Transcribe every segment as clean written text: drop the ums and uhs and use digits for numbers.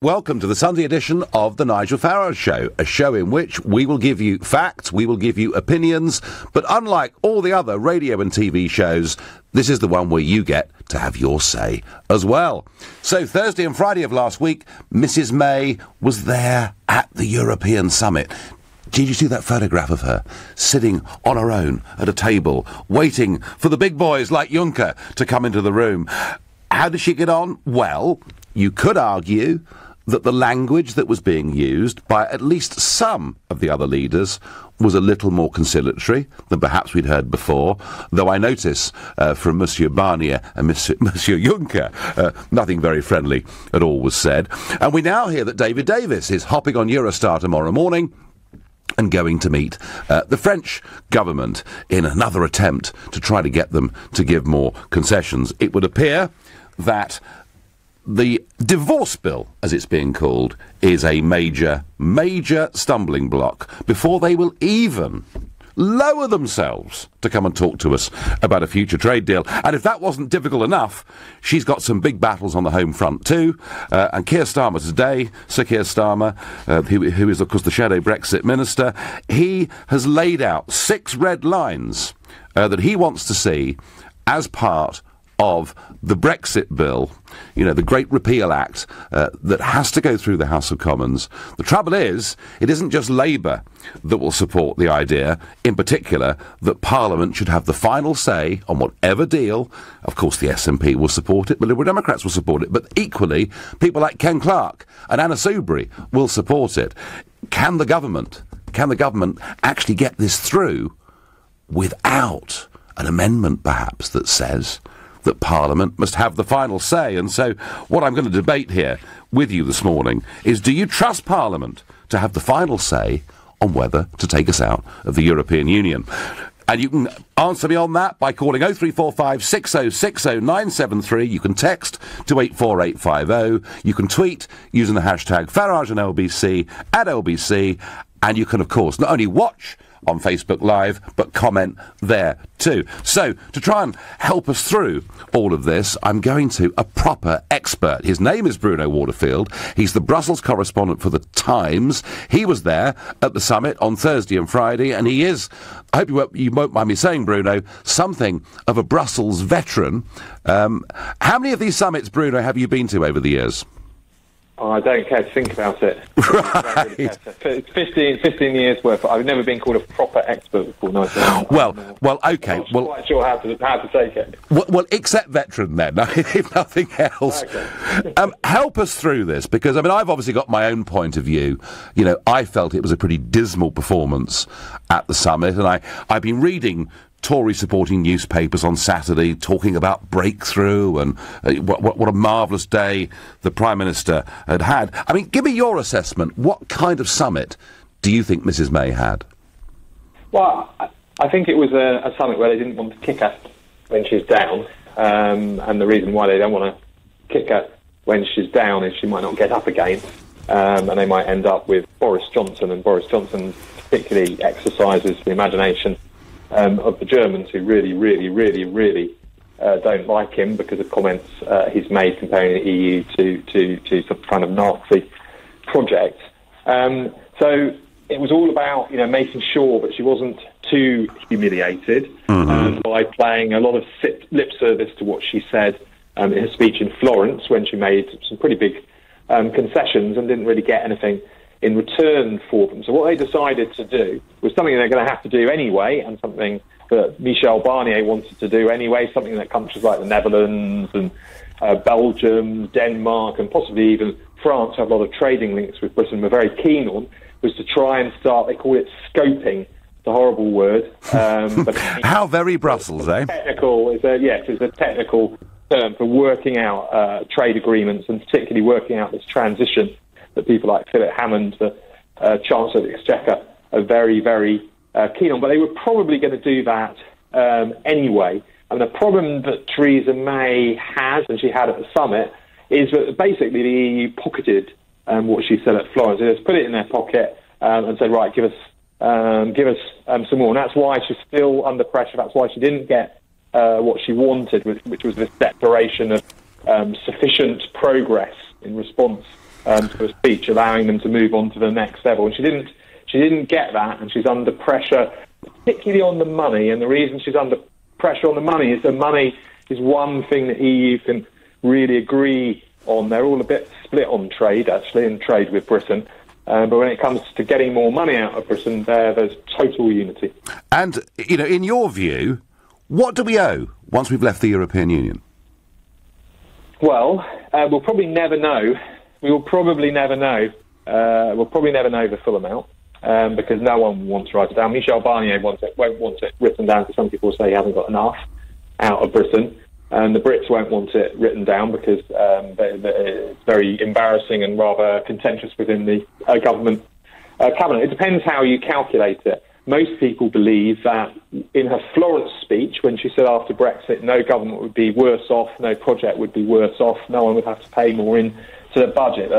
Welcome to the Sunday edition of the Nigel Farage Show, a show in which we will give you facts, we will give you opinions, but unlike all the other radio and TV shows, this is the one where you get to have your say as well. So Thursday and Friday of last week, Mrs May was there at the European Summit. Did you see that photograph of her sitting on her own at a table, waiting for the big boys like Juncker to come into the room? How did she get on? Well, you could argue that the language that was being used by at least some of the other leaders was a little more conciliatory than perhaps we'd heard before, though I notice from Monsieur Barnier and Monsieur Juncker, nothing very friendly at all was said. And we now hear that David Davis is hopping on Eurostar tomorrow morning and going to meet the French government in another attempt to try to get them to give more concessions. It would appear that the divorce bill, as it's being called, is a major stumbling block before they will even lower themselves to come and talk to us about a future trade deal. And if that wasn't difficult enough, she's got some big battles on the home front too. And Keir Starmer today, Sir Keir Starmer, who is of course the shadow Brexit minister, he has laid out 6 red lines that he wants to see as part of the Brexit bill, you know, the Great Repeal Act, that has to go through the House of Commons. The trouble is, it isn't just Labour that will support the idea, in particular, that Parliament should have the final say on whatever deal. Of course, the SNP will support it, the Liberal Democrats will support it, but equally, people like Ken Clarke and Anna Soubry will support it. Can the government actually get this through without an amendment, perhaps, that says that Parliament must have the final say? And so what I'm going to debate here with you this morning is, do you trust Parliament to have the final say on whether to take us out of the European Union? And you can answer me on that by calling 0345 6060 973. You can text to 84850. You can tweet using the hashtag Farage and LBC at LBC. And you can, of course, not only watch on Facebook Live, but comment there too. So, to try and help us through all of this, I'm going to a proper expert. His name is Bruno Waterfield. He's the Brussels correspondent for The Times. He was there at the summit on Thursday and Friday, and he is, I hope you won't mind me saying, Bruno, something of a Brussels veteran. How many of these summits, Bruno, have you been to over the years? Oh, I don't care to think about it. Right. It's 15 years worth. I've never been called a proper expert before. No, well, okay. I'm not quite sure how to take it. Well, except veteran then, if nothing else. Okay. Help us through this, because, I mean, I've obviously got my own point of view. You know, I felt it was a pretty dismal performance at the summit, and I've been reading Tory-supporting newspapers on Saturday talking about breakthrough and what a marvellous day the Prime Minister had had. I mean, give me your assessment. What kind of summit do you think Mrs May had? Well, I think it was a summit where they didn't want to kick her when she's down, and the reason why they don't want to kick her when she's down is she might not get up again, and they might end up with Boris Johnson, and Boris Johnson particularly exercises the imagination of the Germans, who really don't like him because of comments he's made comparing the EU to some kind of Nazi project. So it was all about, you know, making sure that she wasn't too humiliated by playing a lot of lip service to what she said in her speech in Florence, when she made some pretty big concessions and didn't really get anything in return for them. So what they decided to do was something they're going to have to do anyway, and something that Michel Barnier wanted to do anyway, something that countries like the Netherlands and Belgium, Denmark, and possibly even France have a lot of trading links with Britain, were very keen on, was to try and start, they call it scoping. It's a horrible word. But how very Brussels, eh? It's a technical term for working out trade agreements, and particularly working out this transition that people like Philip Hammond, the Chancellor of the Exchequer, are very keen on. But they were probably going to do that anyway. And the problem that Theresa May has, and she had at the summit, is that basically the EU pocketed what she said at Florence. They just put it in their pocket and said, right, give us some more. And that's why she's still under pressure. That's why she didn't get what she wanted, which was this declaration of sufficient progress in response to a speech allowing them to move on to the next level. And she didn't get that, and she's under pressure, particularly on the money. And the reason she's under pressure on the money is the money is one thing the EU can really agree on. They're all a bit split on trade, actually, and trade with Britain. But when it comes to getting more money out of Britain, there's total unity. And, in your view, what do we owe once we've left the European Union? Well, we'll probably never know. We will probably never know. We'll probably never know the full amount because no one wants to write it down. Michel Barnier won't want it written down because some people say he hasn't got enough out of Britain. And the Brits won't want it written down because it's very embarrassing and rather contentious within the government cabinet. It depends how you calculate it. Most people believe that in her Florence speech, when she said after Brexit, no government would be worse off, no project would be worse off, no one would have to pay more into the budget.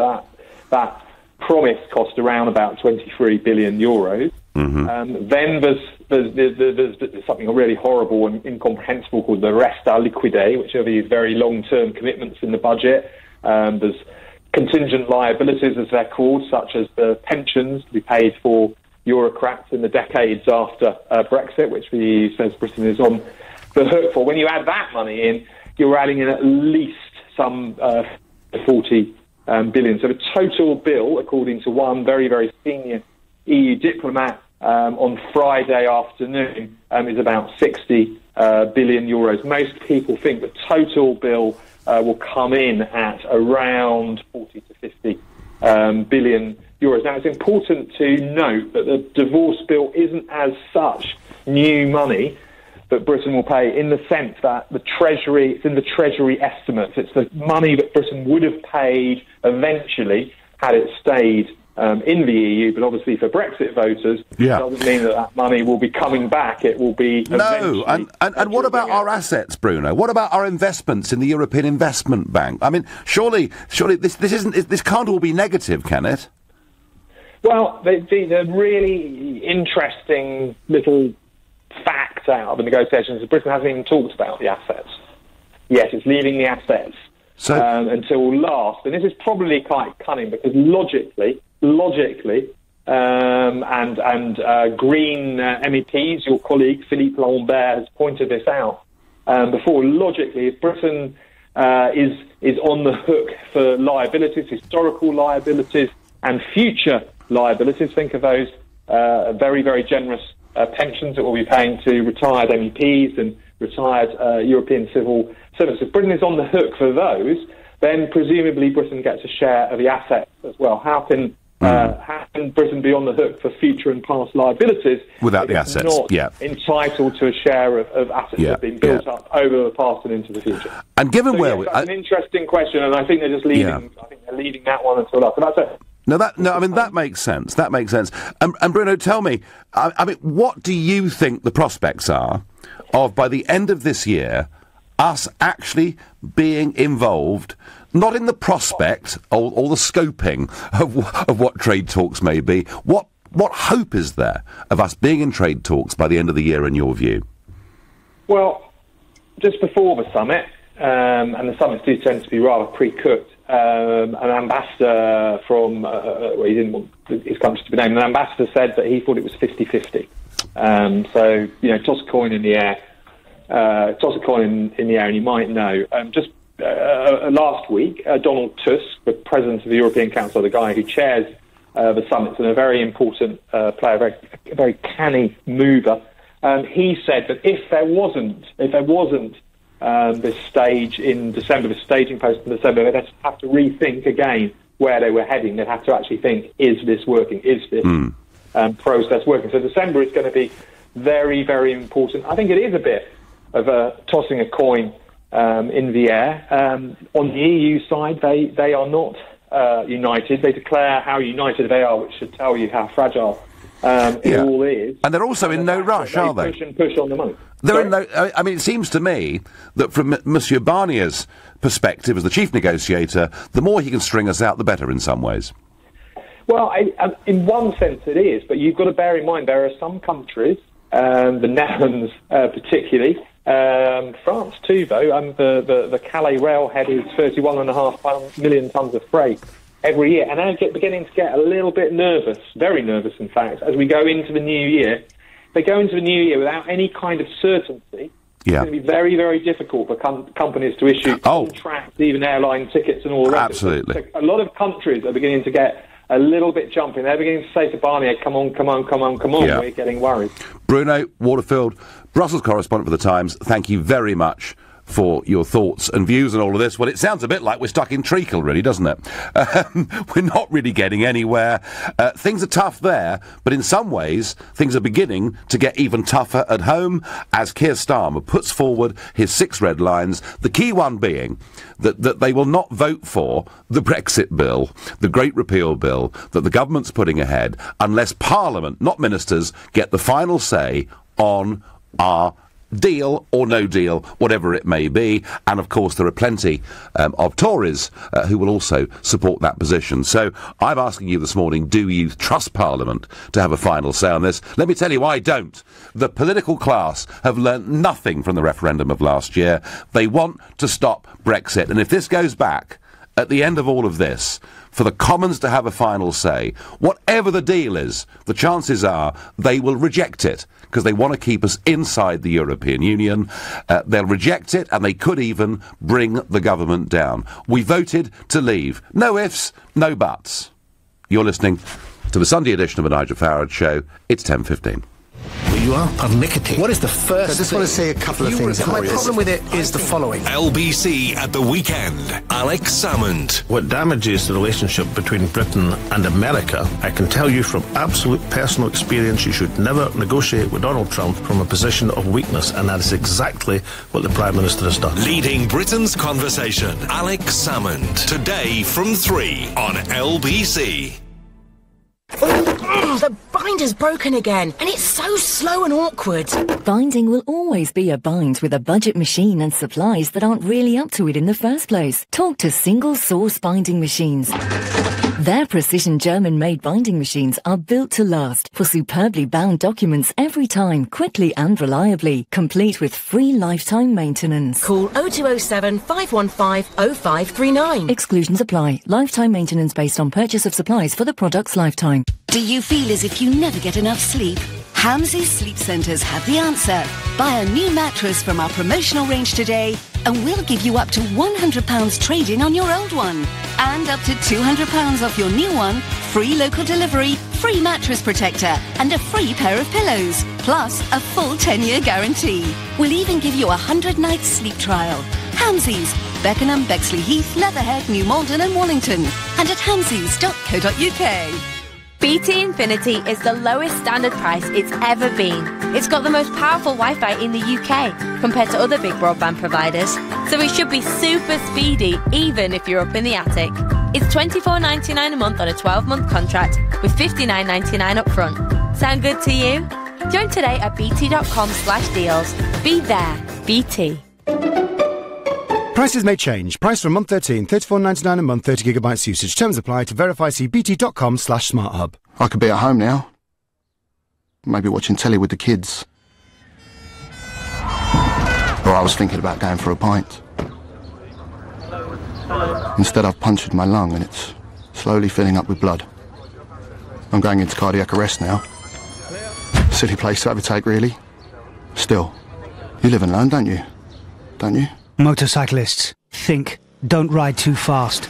That promise cost around about 23 billion euros. Mm-hmm. Then there's something really horrible and incomprehensible called the resta liquide, which are these very long-term commitments in the budget. There's contingent liabilities, as they're called, such as the pensions to be paid for Eurocrats in the decades after Brexit, which the EU says Britain is on the hook for. When you add that money in, you're adding in at least some 40 billion. So the total bill, according to one very, very senior EU diplomat on Friday afternoon, is about 60 billion euros. Most people think the total bill will come in at around 40 to 50 billion euros. Now, it's important to note that the divorce bill isn't as such new money that Britain will pay, in the sense that it's in the Treasury estimates. It's the money that Britain would have paid eventually had it stayed in the EU, but obviously for Brexit voters, it doesn't mean that money will be coming back. It will be... No, and what about our assets, Bruno? What about our investments in the European Investment Bank? I mean, surely this can't all be negative, can it? Well, the really interesting little fact out of the negotiations is Britain hasn't even talked about the assets. Yes, it's leaving the assets until last. And this is probably quite cunning because logically, and Green MEPs, your colleague Philippe Lambert has pointed this out before. Logically, if Britain is on the hook for liabilities, historical liabilities, and future liabilities, think of those very, very generous pensions that we'll be paying to retired MEPs and retired European civil servants. If Britain is on the hook for those, then presumably Britain gets a share of the assets as well. How can Britain be on the hook for future and past liabilities without the assets? Not entitled to a share of assets that have been built up over the past and into the future. And given that's an interesting question, and I think they're just leaving. I think they're leaving that one until after. That's it. I mean, that makes sense. That makes sense. And Bruno, tell me, I mean, what do you think the prospects are of, by the end of this year, us actually being involved, not in the prospect or the scoping of what trade talks may be? What hope is there of us being in trade talks by the end of the year, in your view? Well, just before the summit, and the summits do tend to be rather pre-cooked, an ambassador from, he didn't want his country to be named, an ambassador said that he thought it was 50-50. So, toss a coin in the air. And you might know. Just last week, Donald Tusk, the President of the European Council, the guy who chairs the summits and a very important player, a very canny mover, he said that if there wasn't this stage in December, the staging post in December, they'd have to rethink again where they were heading. They'd have to actually think, is this working? Is this process working? So December is going to be very, very important. I think it is a bit of tossing a coin in the air. On the EU side, they are not united. They declare how united they are, which should tell you how fragile it all is. And they're also in no rush, are they? Push on the money. I mean, it seems to me that from Monsieur Barnier's perspective as the chief negotiator, the more he can string us out, the better in some ways. Well, in one sense it is, but you've got to bear in mind there are some countries, the Netherlands particularly, France too, though, the Calais railhead is 31.5 million tonnes of freight every year, and they're beginning to get a little bit nervous, very nervous in fact, as we go into the new year. They go into the new year without any kind of certainty. Yeah. It's going to be very, very difficult for companies to issue contracts, even airline tickets and all the rest. Absolutely. So a lot of countries are beginning to get a little bit jumpy. They're beginning to say to Barnier, come on, Yeah. we're getting worried. Bruno Waterfield, Brussels correspondent for The Times, thank you very much for your thoughts and views and all of this. Well, it sounds a bit like we're stuck in treacle, really, doesn't it? We're not really getting anywhere. Things are tough there, but in some ways, things are beginning to get even tougher at home as Keir Starmer puts forward his 6 red lines, the key one being that they will not vote for the Brexit bill, the Great Repeal bill, that the government's putting ahead, unless Parliament, not ministers, get the final say on our deal or no deal, whatever it may be. And of course there are plenty of Tories who will also support that position. So I'm asking you this morning, do you trust Parliament to have a final say on this? Let me tell you, I don't. The political class have learnt nothing from the referendum of last year. They want to stop Brexit, and if this goes back at the end of all of this, for the Commons to have a final say, whatever the deal is, the chances are they will reject it, because they want to keep us inside the European Union. They'll reject it, and they could even bring the government down. We voted to leave. No ifs, no buts. You're listening to the Sunday edition of the Nigel Farage Show. It's 10:15. You are pernickety. What is the first I just want to say a couple of things. My problem with it is the following. LBC at the weekend. Alex Salmond. What damages the relationship between Britain and America, I can tell you from absolute personal experience, you should never negotiate with Donald Trump from a position of weakness, and that is exactly what the Prime Minister has done. Leading Britain's conversation, Alex Salmond. Today from 3 on LBC. The binder's broken again, and it's so slow and awkward. Binding will always be a bind with a budget machine and supplies that aren't really up to it in the first place. Talk to Single Source Binding Machines. Their precision German-made binding machines are built to last for superbly bound documents every time, quickly and reliably, complete with free lifetime maintenance. Call 0207 515 0539. Exclusions apply. Lifetime maintenance based on purchase of supplies for the product's lifetime. Do you feel as if you never get enough sleep? Hamsey's Sleep Centres have the answer. Buy a new mattress from our promotional range today and we'll give you up to £100 trade-in on your old one. And up to £200 off your new one, free local delivery, free mattress protector and a free pair of pillows. Plus a full 10-year guarantee. We'll even give you a 100-night sleep trial. Hamsey's, Beckenham, Bexley Heath, Leatherhead, New Malden and Wallington. And at hamseys.co.uk. BT Infinity is the lowest standard price it's ever been. It's got the most powerful Wi-Fi in the UK compared to other big broadband providers, so it should be super speedy even if you're up in the attic. It's £24.99 a month on a 12-month contract with £59.99 up front. Sound good to you? Join today at bt.com/deals. Be there, BT. Prices may change. Price from month 13, $34.99 a month, 30 gigabytes usage. Terms apply. To verify, see bt.com/smarthub. I could be at home now. Maybe watching telly with the kids. Or I was thinking about going for a pint. Instead, I've punctured my lung and it's slowly filling up with blood. I'm going into cardiac arrest now. Silly place to overtake, really. Still, you live and learn, don't you? Don't you? Motorcyclists, think. Don't ride too fast.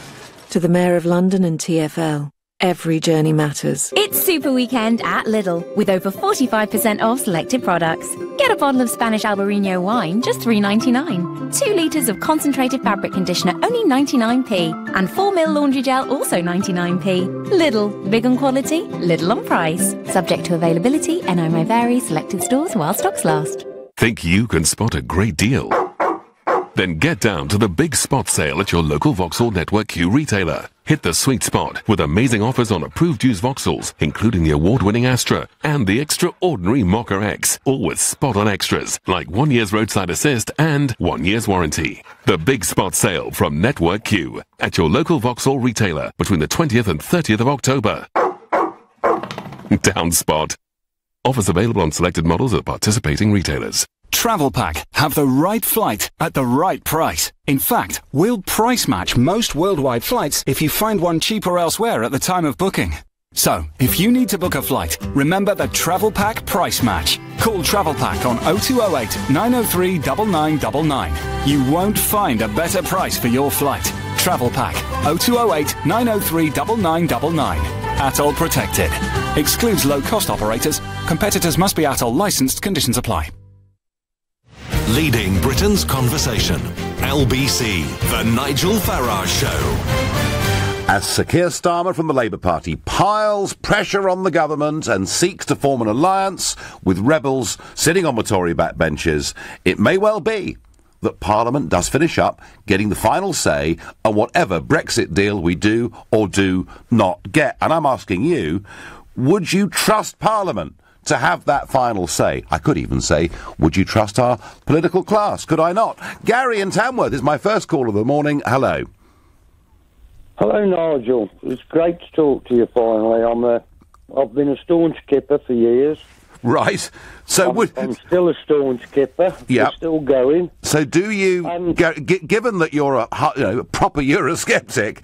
To the Mayor of London and TfL, every journey matters. It's Super Weekend at Lidl, with over 45% off selected products. Get a bottle of Spanish Albarino wine, just $3.99. 2 litres of concentrated fabric conditioner, only 99p. And 4ml laundry gel, also 99p. Lidl, big on quality, little on price. Subject to availability, NI may vary, selected stores while stocks last. Think you can spot a great deal? Then get down to the big spot sale at your local Vauxhall Network Q retailer. Hit the sweet spot with amazing offers on approved used Vauxhalls, including the award-winning Astra and the extraordinary Mocha X, all with spot-on extras like 1 year's roadside assist and 1 year's warranty. The big spot sale from Network Q at your local Vauxhall retailer between the 20th and 30th of October. Down spot. Offers available on selected models at participating retailers. Travel Pack. Have the right flight at the right price. In fact, we'll price match most worldwide flights if you find one cheaper elsewhere at the time of booking. So, if you need to book a flight, remember the Travel Pack price match. Call Travel Pack on 0208 903 9999. You won't find a better price for your flight. Travel Pack 0208 903 9999. ATOL protected. Excludes low-cost operators. Competitors must be ATOL licensed. Conditions apply. Leading Britain's conversation. LBC, The Nigel Farage Show. As Sir Keir Starmer from the Labour Party piles pressure on the government and seeks to form an alliance with rebels sitting on the Tory backbenches, it may well be that Parliament does finish up getting the final say on whatever Brexit deal we do or do not get. And I'm asking you, would you trust Parliament to have that final say? I could even say, would you trust our political class? Could I not? Gary in Tamworth is my first call of the morning. Hello. Hello, Nigel. It's great to talk to you finally. I've been a staunch kipper for years. Right. So I'm still a staunch kipper. Yeah. We're still going. So do you, given that you're a proper Eurosceptic,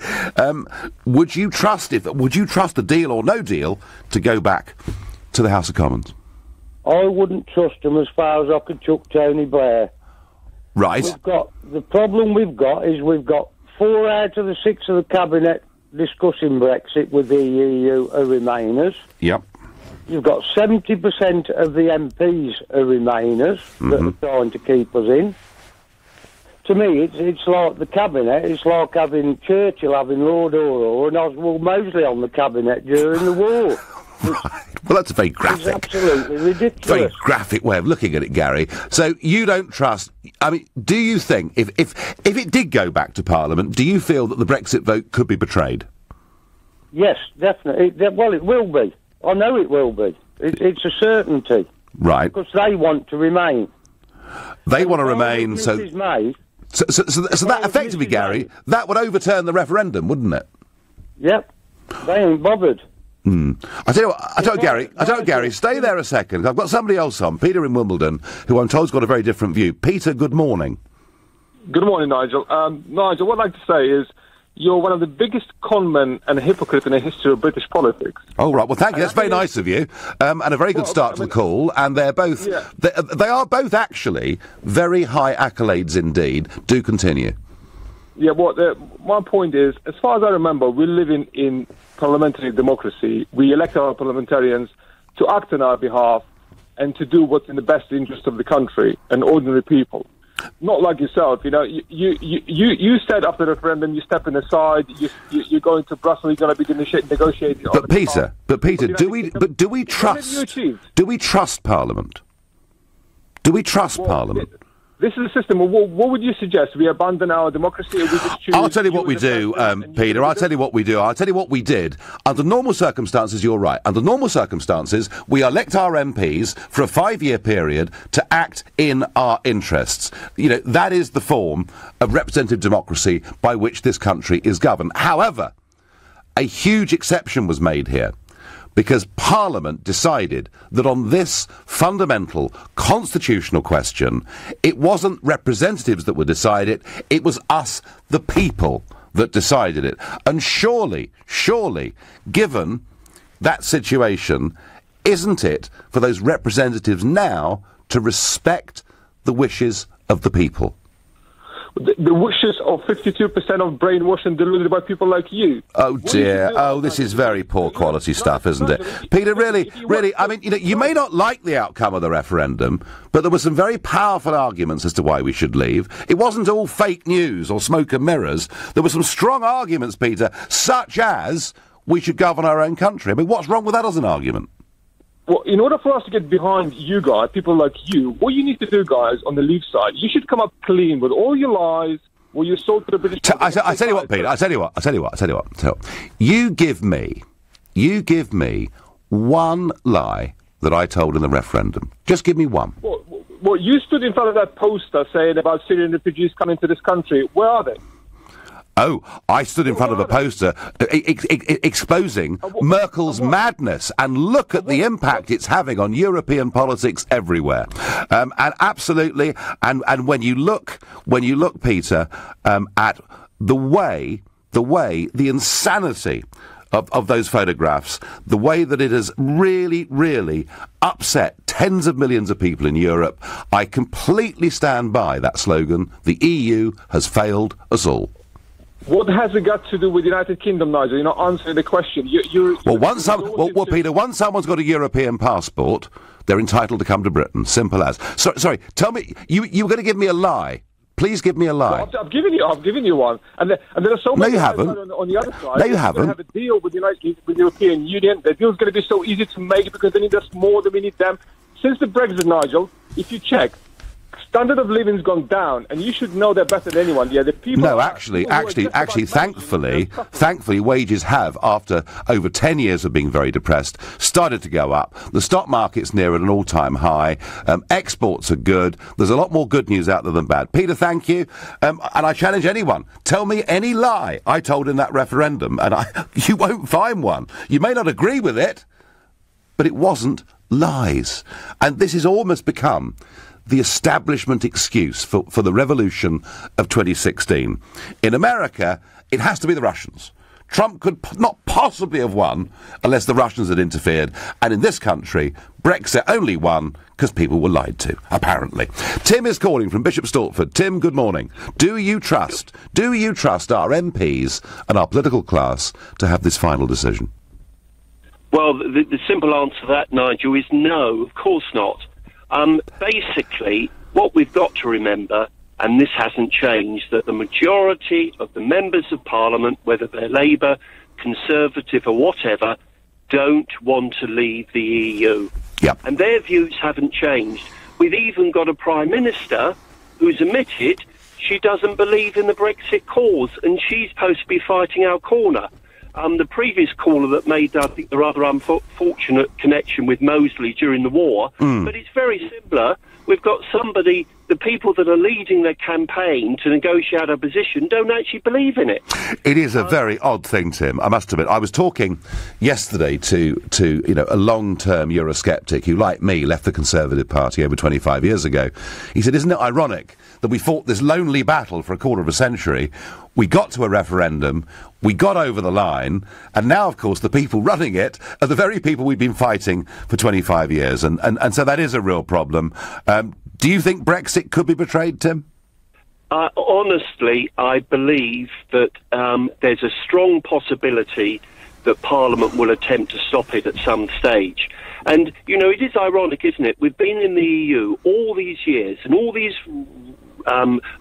would you trust a deal or no deal to go back to the House of Commons? I wouldn't trust them as far as I could chuck Tony Blair. Right. The problem we've got is we've got 4 out of the 6 of the Cabinet discussing Brexit with the EU are Remainers. Yep. You've got 70% of the MPs are Remainers that are trying to keep us in. To me, it's like the Cabinet. It's like having Churchill having Lord Orr and Oswald Mosley on the Cabinet during the war. Right. Well, that's a very graphic. It's absolutely ridiculous. Very graphic way of looking at it, Gary. So you don't trust... I mean, do you think, if it did go back to Parliament, do you feel that the Brexit vote could be betrayed? Yes, definitely. Well, it will be. I know it will be. It's a certainty. Right. Because they want to remain. They want to remain, so... May, So that effectively, Gary, that would overturn the referendum, wouldn't it? Yep. They ain't bothered. I tell you what, Gary, stay there a second. I've got somebody else on, Peter in Wimbledon, who I'm told's got a very different view. Peter, good morning. Good morning, Nigel. Nigel, what I'd like to say is you're one of the biggest conmen and hypocrites in the history of British politics. Oh, right. Well, thank you. That's very nice of you. And a very good start to the call. And they're both... Yeah. They are both actually very high accolades indeed. Do continue. Yeah, my point is, as far as I remember, we're living in parliamentary democracy. We elect our parliamentarians to act on our behalf and to do what's in the best interest of the country and ordinary people. Not like yourself, you know. You said after the referendum, you're stepping aside. You're going to Brussels. You're going to be negotiating. But Peter, do we trust Parliament? Do we trust Parliament? This is a system. What would you suggest? We abandon our democracy, or we just choose... I'll tell you what we do, Peter. I'll tell you what we do. I'll tell you what we did. Under normal circumstances, you're right. Under normal circumstances, we elect our MPs for a 5-year period to act in our interests. You know, that is the form of representative democracy by which this country is governed. However, a huge exception was made here, because Parliament decided that on this fundamental constitutional question, it wasn't representatives that would decide it, it was us, the people, that decided it. And surely, given that situation, isn't it for those representatives now to respect the wishes of the people? The wishes of 52% of brainwashed and deluded by people like you. Oh dear. Oh, this is very poor quality stuff, isn't it? Peter, really, I mean, you may not like the outcome of the referendum, but there were some very powerful arguments as to why we should leave. It wasn't all fake news or smoke and mirrors. There were some strong arguments, Peter, such as we should govern our own country. I mean, what's wrong with that as an argument? Well, in order for us to get behind you guys, people like you, what you need to do, guys, on the Leave side, you should come up clean with all your lies, what you sold to the British... I tell you what, Peter, I tell you what. You give me one lie that I told in the referendum. Just give me one. Well, you stood in front of that poster saying about Syrian refugees coming to this country. Where are they? Oh, I stood in front of a poster exposing Merkel's madness, and look at the impact it's having on European politics everywhere. And absolutely, and when you look, Peter, at the insanity of those photographs, the way that it has really, really upset tens of millions of people in Europe, I completely stand by that slogan, the EU has failed us all. What has it got to do with the United Kingdom, Nigel? You're not answering the question. Peter, once someone's got a European passport, they're entitled to come to Britain. Simple as. Sorry, tell me, you were going to give me a lie. Please give me a lie. No, I've given you one. And there are so many you haven't. On the other side. No, you haven't. Have a deal with the European Union. The deal's going to be so easy to make because they need us more than we need them. Since the Brexit, Nigel, if you check, standard of living's gone down, and you should know that better than anyone. Yeah, the people. No, actually, thankfully, wages have, after over 10 years of being very depressed, started to go up. The stock market's near at an all-time high. Exports are good. There's a lot more good news out there than bad. Peter, thank you. And I challenge anyone. Tell me any lie I told in that referendum, and you won't find one. You may not agree with it, but it wasn't lies. And this has almost become the establishment excuse for the revolution of 2016. In America, it has to be the Russians. Trump could not possibly have won unless the Russians had interfered. And in this country, Brexit only won because people were lied to, apparently. Tim is calling from Bishop Stortford. Tim, good morning. Do you trust our MPs and our political class to have this final decision? Well, the simple answer to that, Nigel, is no, of course not. Basically, what we've got to remember, and this hasn't changed, that the majority of the members of Parliament, whether they're Labour, Conservative or whatever, don't want to leave the EU. Yep. And their views haven't changed. We've even got a Prime Minister who's admitted she doesn't believe in the Brexit cause, and she's supposed to be fighting our corner. The previous caller that made, I think, the rather unfortunate connection with Mosley during the war, but it's very similar. We've got somebody, the people that are leading their campaign to negotiate a position don't actually believe in it. It is a very odd thing, Tim, I must admit. I was talking yesterday to a long-term Eurosceptic who, like me, left the Conservative Party over 25 years ago. He said, isn't it ironic that we fought this lonely battle for a quarter of a century, we got to a referendum, we got over the line, and now, of course, the people running it are the very people we've been fighting for 25 years, and so that is a real problem. Do you think Brexit could be betrayed, Tim? Honestly, I believe that there's a strong possibility that Parliament will attempt to stop it at some stage. And, it is ironic, isn't it? We've been in the EU all these years, and all these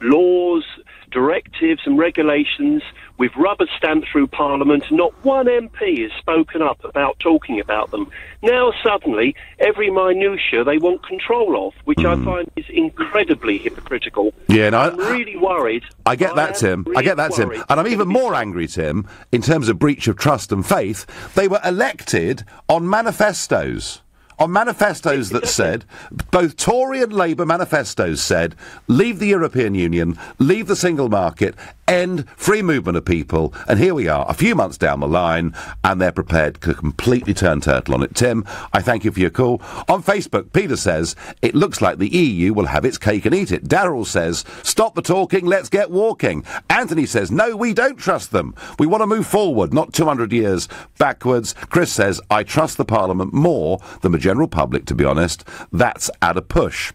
laws, directives and regulations we've rubber-stamped through Parliament. Not one MP has spoken up about talking about them. Now, suddenly, every minutiae they want control of, which I find is incredibly hypocritical. Yeah, no, I'm really worried. I get that, Tim. I get that, Tim. And I'm even more angry, Tim, in terms of breach of trust and faith. They were elected on manifestos. On manifestos that said, both Tory and Labour manifestos said, leave the European Union, leave the single market, end free movement of people, and here we are, a few months down the line, and they're prepared to completely turn turtle on it. Tim, I thank you for your call. On Facebook, Peter says, it looks like the EU will have its cake and eat it. Darryl says, stop the talking, let's get walking. Anthony says, no, we don't trust them. We want to move forward, not 200 years backwards. Chris says, I trust the Parliament more than the general public, to be honest. That's at a push.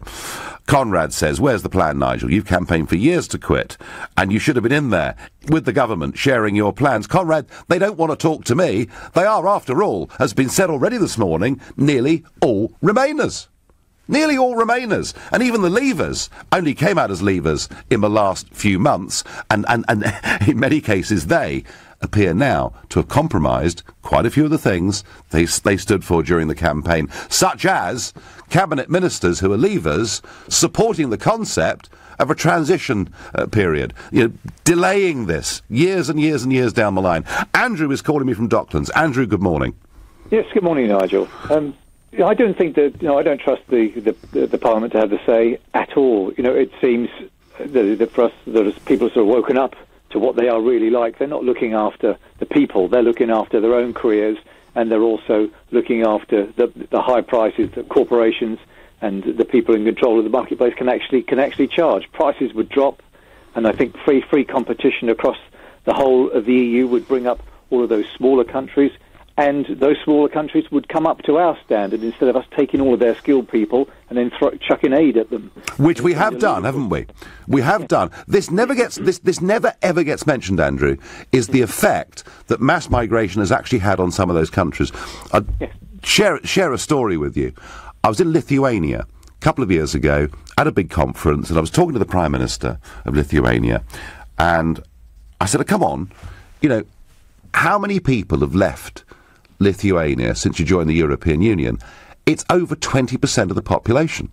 Conrad says, where's the plan, Nigel? You've campaigned for years to quit, and you should have been in there with the government sharing your plans. Conrad, they don't want to talk to me. They are, after all, has been said already this morning, nearly all Remainers. Nearly all Remainers. And even the Leavers only came out as Leavers in the last few months, and in many cases they appear now to have compromised quite a few of the things they stood for during the campaign, such as cabinet ministers who are Leavers supporting the concept of a transition period, delaying this years and years and years down the line. Andrew is calling me from Docklands. Andrew, good morning. Yes, good morning, Nigel. I don't think that, I don't trust the Parliament to have the say at all. It seems that for us, that as people have sort of woken up to what they are really like. They're not looking after the people. They're looking after their own careers, and they're also looking after the high prices that corporations and the people in control of the marketplace can actually charge. Prices would drop, and I think free competition across the whole of the EU would bring up all of those smaller countries, and those smaller countries would come up to our standard instead of us taking all of their skilled people and then chucking aid at them. Which we have done, haven't we? We have done. This never ever gets mentioned, Andrew, is the effect that mass migration has actually had on some of those countries. I'll share a story with you. I was in Lithuania a couple of years ago at a big conference, and I was talking to the Prime Minister of Lithuania, and I said, come on, how many people have left Lithuania since you joined the European Union? It's over 20% of the population.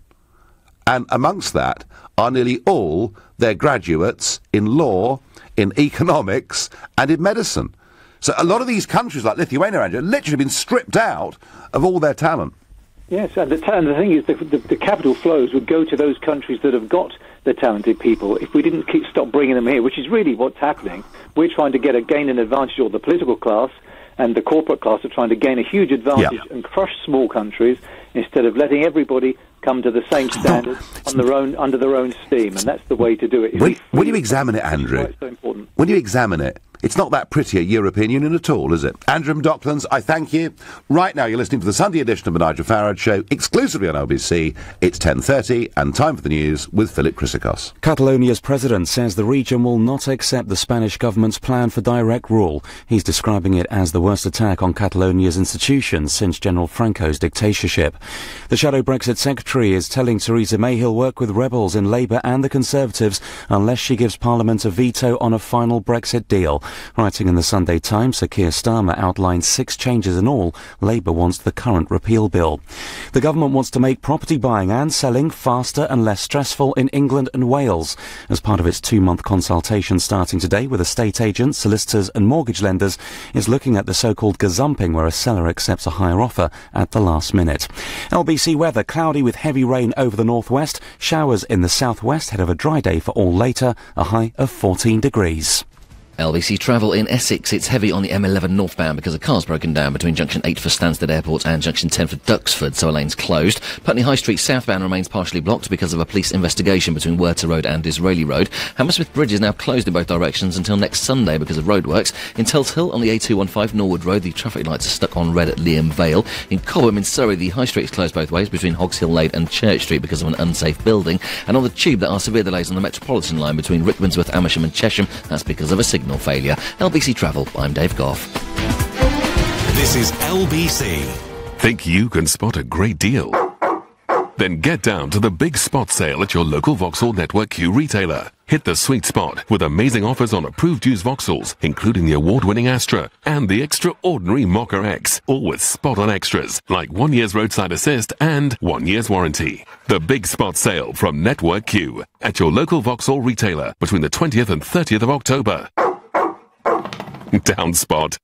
And amongst that are nearly all their graduates in law, in economics, and in medicine. So a lot of these countries, like Lithuania, Andrew, have literally been stripped out of all their talent. Yes, and the thing is, the capital flows would go to those countries that have got the talented people. If we didn't stop bringing them here, which is really what's happening, we're trying to gain an advantage, or the political class and the corporate class are trying to gain a huge advantage and crush small countries instead of letting everybody come to the same standard under their own steam, and that's the way to do it. When you examine it, Andrew, it's so important. When you examine it, it's not that pretty a European Union at all, is it? Andrew from Docklands, I thank you. Right now you're listening to the Sunday edition of the Nigel Farage Show, exclusively on LBC. It's 10:30 and time for the news with Philip Chrysikos. Catalonia's president says the region will not accept the Spanish government's plan for direct rule. He's describing it as the worst attack on Catalonia's institutions since General Franco's dictatorship. The shadow Brexit secretary is telling Theresa May he'll work with rebels in Labour and the Conservatives unless she gives Parliament a veto on a final Brexit deal. Writing in the Sunday Times, Sir Keir Starmer outlined 6 changes in all. Labour wants the current repeal bill. The government wants to make property buying and selling faster and less stressful in England and Wales. As part of its 2-month consultation starting today with estate agents, solicitors and mortgage lenders, is looking at the so-called gazumping, where a seller accepts a higher offer at the last minute. LBC weather, cloudy with heavy rain over the northwest, showers in the southwest ahead of a dry day for all later, a high of 14 degrees. LBC travel in Essex. It's heavy on the M11 northbound because a car's broken down between Junction 8 for Stansted Airport and Junction 10 for Duxford, so a lane's closed. Putney High Street southbound remains partially blocked because of a police investigation between Werter Road and Disraeli Road. Hammersmith Bridge is now closed in both directions until next Sunday because of roadworks. In Tulse Hill on the A215 Norwood Road, the traffic lights are stuck on red at Liam Vale. In Cobham in Surrey, the High Street is closed both ways between Hogs Hill Lane and Church Street because of an unsafe building. And on the Tube, there are severe delays on the Metropolitan line between Rickmansworth, Amersham and Chesham. That's because of a signal failure. LBC Travel, I'm Dave Goff. This is LBC. Think you can spot a great deal? Then get down to the big spot sale at your local Vauxhall Network Q retailer. Hit the sweet spot with amazing offers on approved used Vauxhalls, including the award-winning Astra and the extraordinary Mocha X, all with spot-on extras like 1 year's roadside assist and 1 year's warranty. The big spot sale from Network Q at your local Vauxhall retailer between the 20th and 30th of October. Down spot.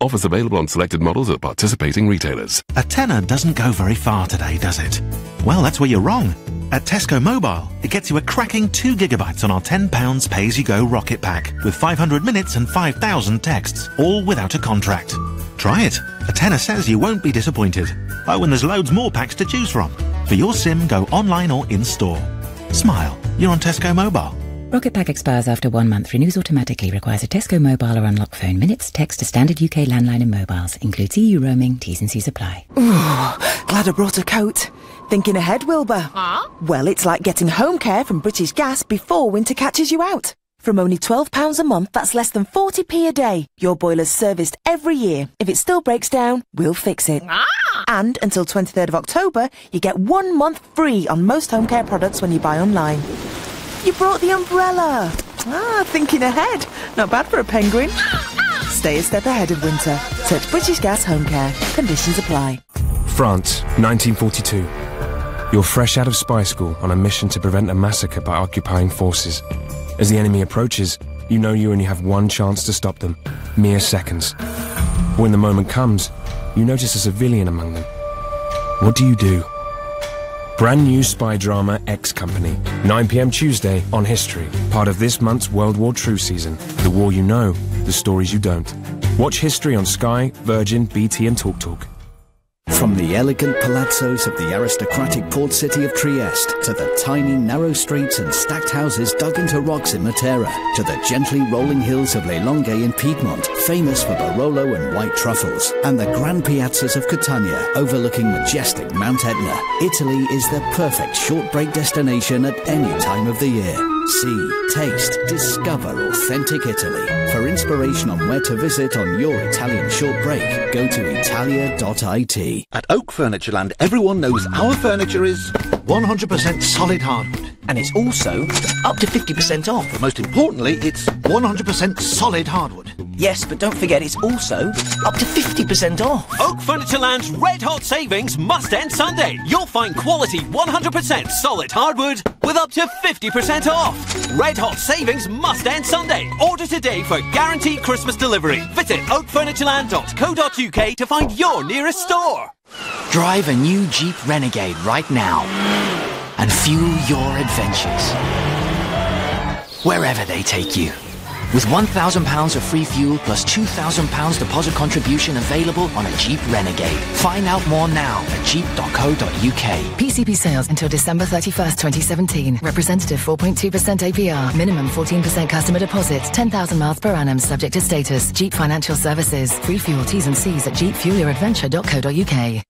Offers available on selected models at participating retailers. A tenner doesn't go very far today, does it? Well, that's where you're wrong. At Tesco Mobile, it gets you a cracking 2 gigabytes on our £10 pay-as-you-go rocket pack with 500 minutes and 5,000 texts, all without a contract. Try it. A tenner says you won't be disappointed. Oh, and there's loads more packs to choose from. For your SIM, go online or in-store. Smile. You're on Tesco Mobile. Rocket Pack expires after 1 month. Renews automatically. Requires a Tesco Mobile or unlock phone. Minutes, text to standard UK landline and mobiles. Includes EU roaming. T's and C's apply. Ooh, glad I brought a coat. Thinking ahead, Wilbur? Well, it's like getting home care from British Gas before winter catches you out. From only £12 a month, that's less than 40p a day. Your boiler's serviced every year. If it still breaks down, we'll fix it. And until 23rd of October, you get 1 month free on most home care products when you buy online. You brought the umbrella. Thinking ahead. Not bad for a penguin. Stay a step ahead of winter. Search British Gas Home Care. Conditions apply. France, 1942. You're fresh out of spy school on a mission to prevent a massacre by occupying forces. As the enemy approaches, you know you only have one chance to stop them. Mere seconds. When the moment comes, you notice a civilian among them. What do? Brand new spy drama X Company. 9 p.m. Tuesday on History. Part of this month's World War True season. The war you know, the stories you don't. Watch History on Sky, Virgin, BT and TalkTalk. From the elegant palazzos of the aristocratic port city of Trieste to the tiny narrow streets and stacked houses dug into rocks in Matera to the gently rolling hills of Le Longhe in Piedmont, famous for Barolo and white truffles, and the grand piazzas of Catania overlooking majestic Mount Etna, Italy is the perfect short break destination at any time of the year. See, taste, discover authentic Italy. For inspiration on where to visit on your Italian short break, go to italia.it. At Oak Furnitureland, everyone knows our furniture is 100% solid hardwood. And it's also up to 50% off. But most importantly, it's 100% solid hardwood. Yes, but don't forget it's also up to 50% off. Oak Furnitureland's Red Hot Savings must end Sunday. You'll find quality 100% solid hardwood with up to 50% off. Red Hot Savings must end Sunday. Order today for guaranteed Christmas delivery. Visit oakfurnitureland.co.uk to find your nearest store. Drive a new Jeep Renegade right now and fuel your adventures wherever they take you. With £1,000 of free fuel plus £2,000 deposit contribution available on a Jeep Renegade. Find out more now at jeep.co.uk. PCP sales until December 31st, 2017. Representative 4.2% APR. Minimum 14% customer deposit. 10,000 miles per annum subject to status. Jeep Financial Services. Free fuel T's and C's at jeepfuelyouradventure.co.uk.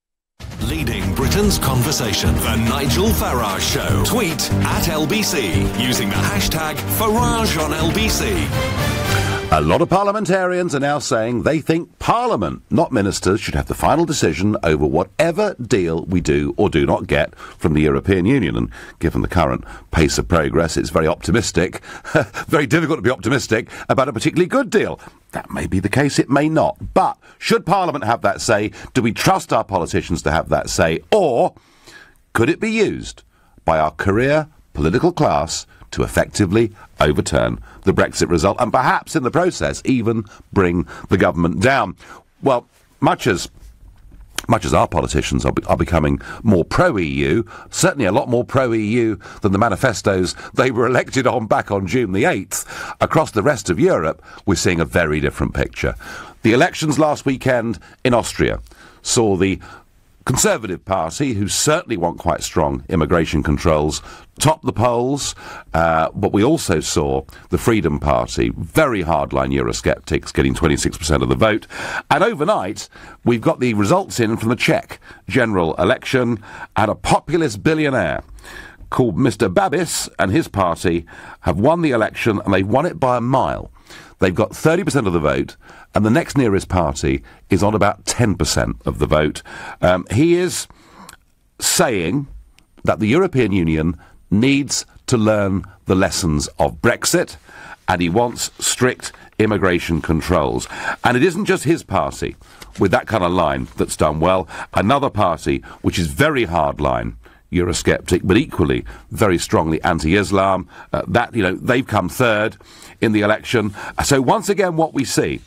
Leading Britain's conversation. The Nigel Farage Show. Tweet at LBC using the hashtag Farage on LBC. A lot of parliamentarians are now saying they think Parliament, not ministers, should have the final decision over whatever deal we do or do not get from the European Union. And given the current pace of progress, it's very optimistic, very difficult to be optimistic about a particularly good deal. That may be the case, it may not. But should Parliament have that say? Do we trust our politicians to have that say? Or could it be used by our career political class to effectively overturn the Brexit result and perhaps in the process even bring the government down? Well, much as our politicians are becoming more pro-EU, certainly a lot more pro-EU than the manifestos they were elected on back on June the 8th, across the rest of Europe, we're seeing a very different picture. The elections last weekend in Austria saw the Conservative Party, who certainly want quite strong immigration controls, top the polls, but we also saw the Freedom Party, very hardline Eurosceptics, getting 26% of the vote. And overnight, we've got the results in from the Czech general election, and a populist billionaire called Mr. Babis and his party have won the election, and they've won it by a mile. They've got 30% of the vote, and the next nearest party is on about 10% of the vote. He is saying that the European Union needs to learn the lessons of Brexit, and he wants strict immigration controls. And it isn't just his party with that kind of line that's done well. Another party, which is very hardline Eurosceptic, but equally very strongly anti-Islam, they've come third in the election. So once again, what we see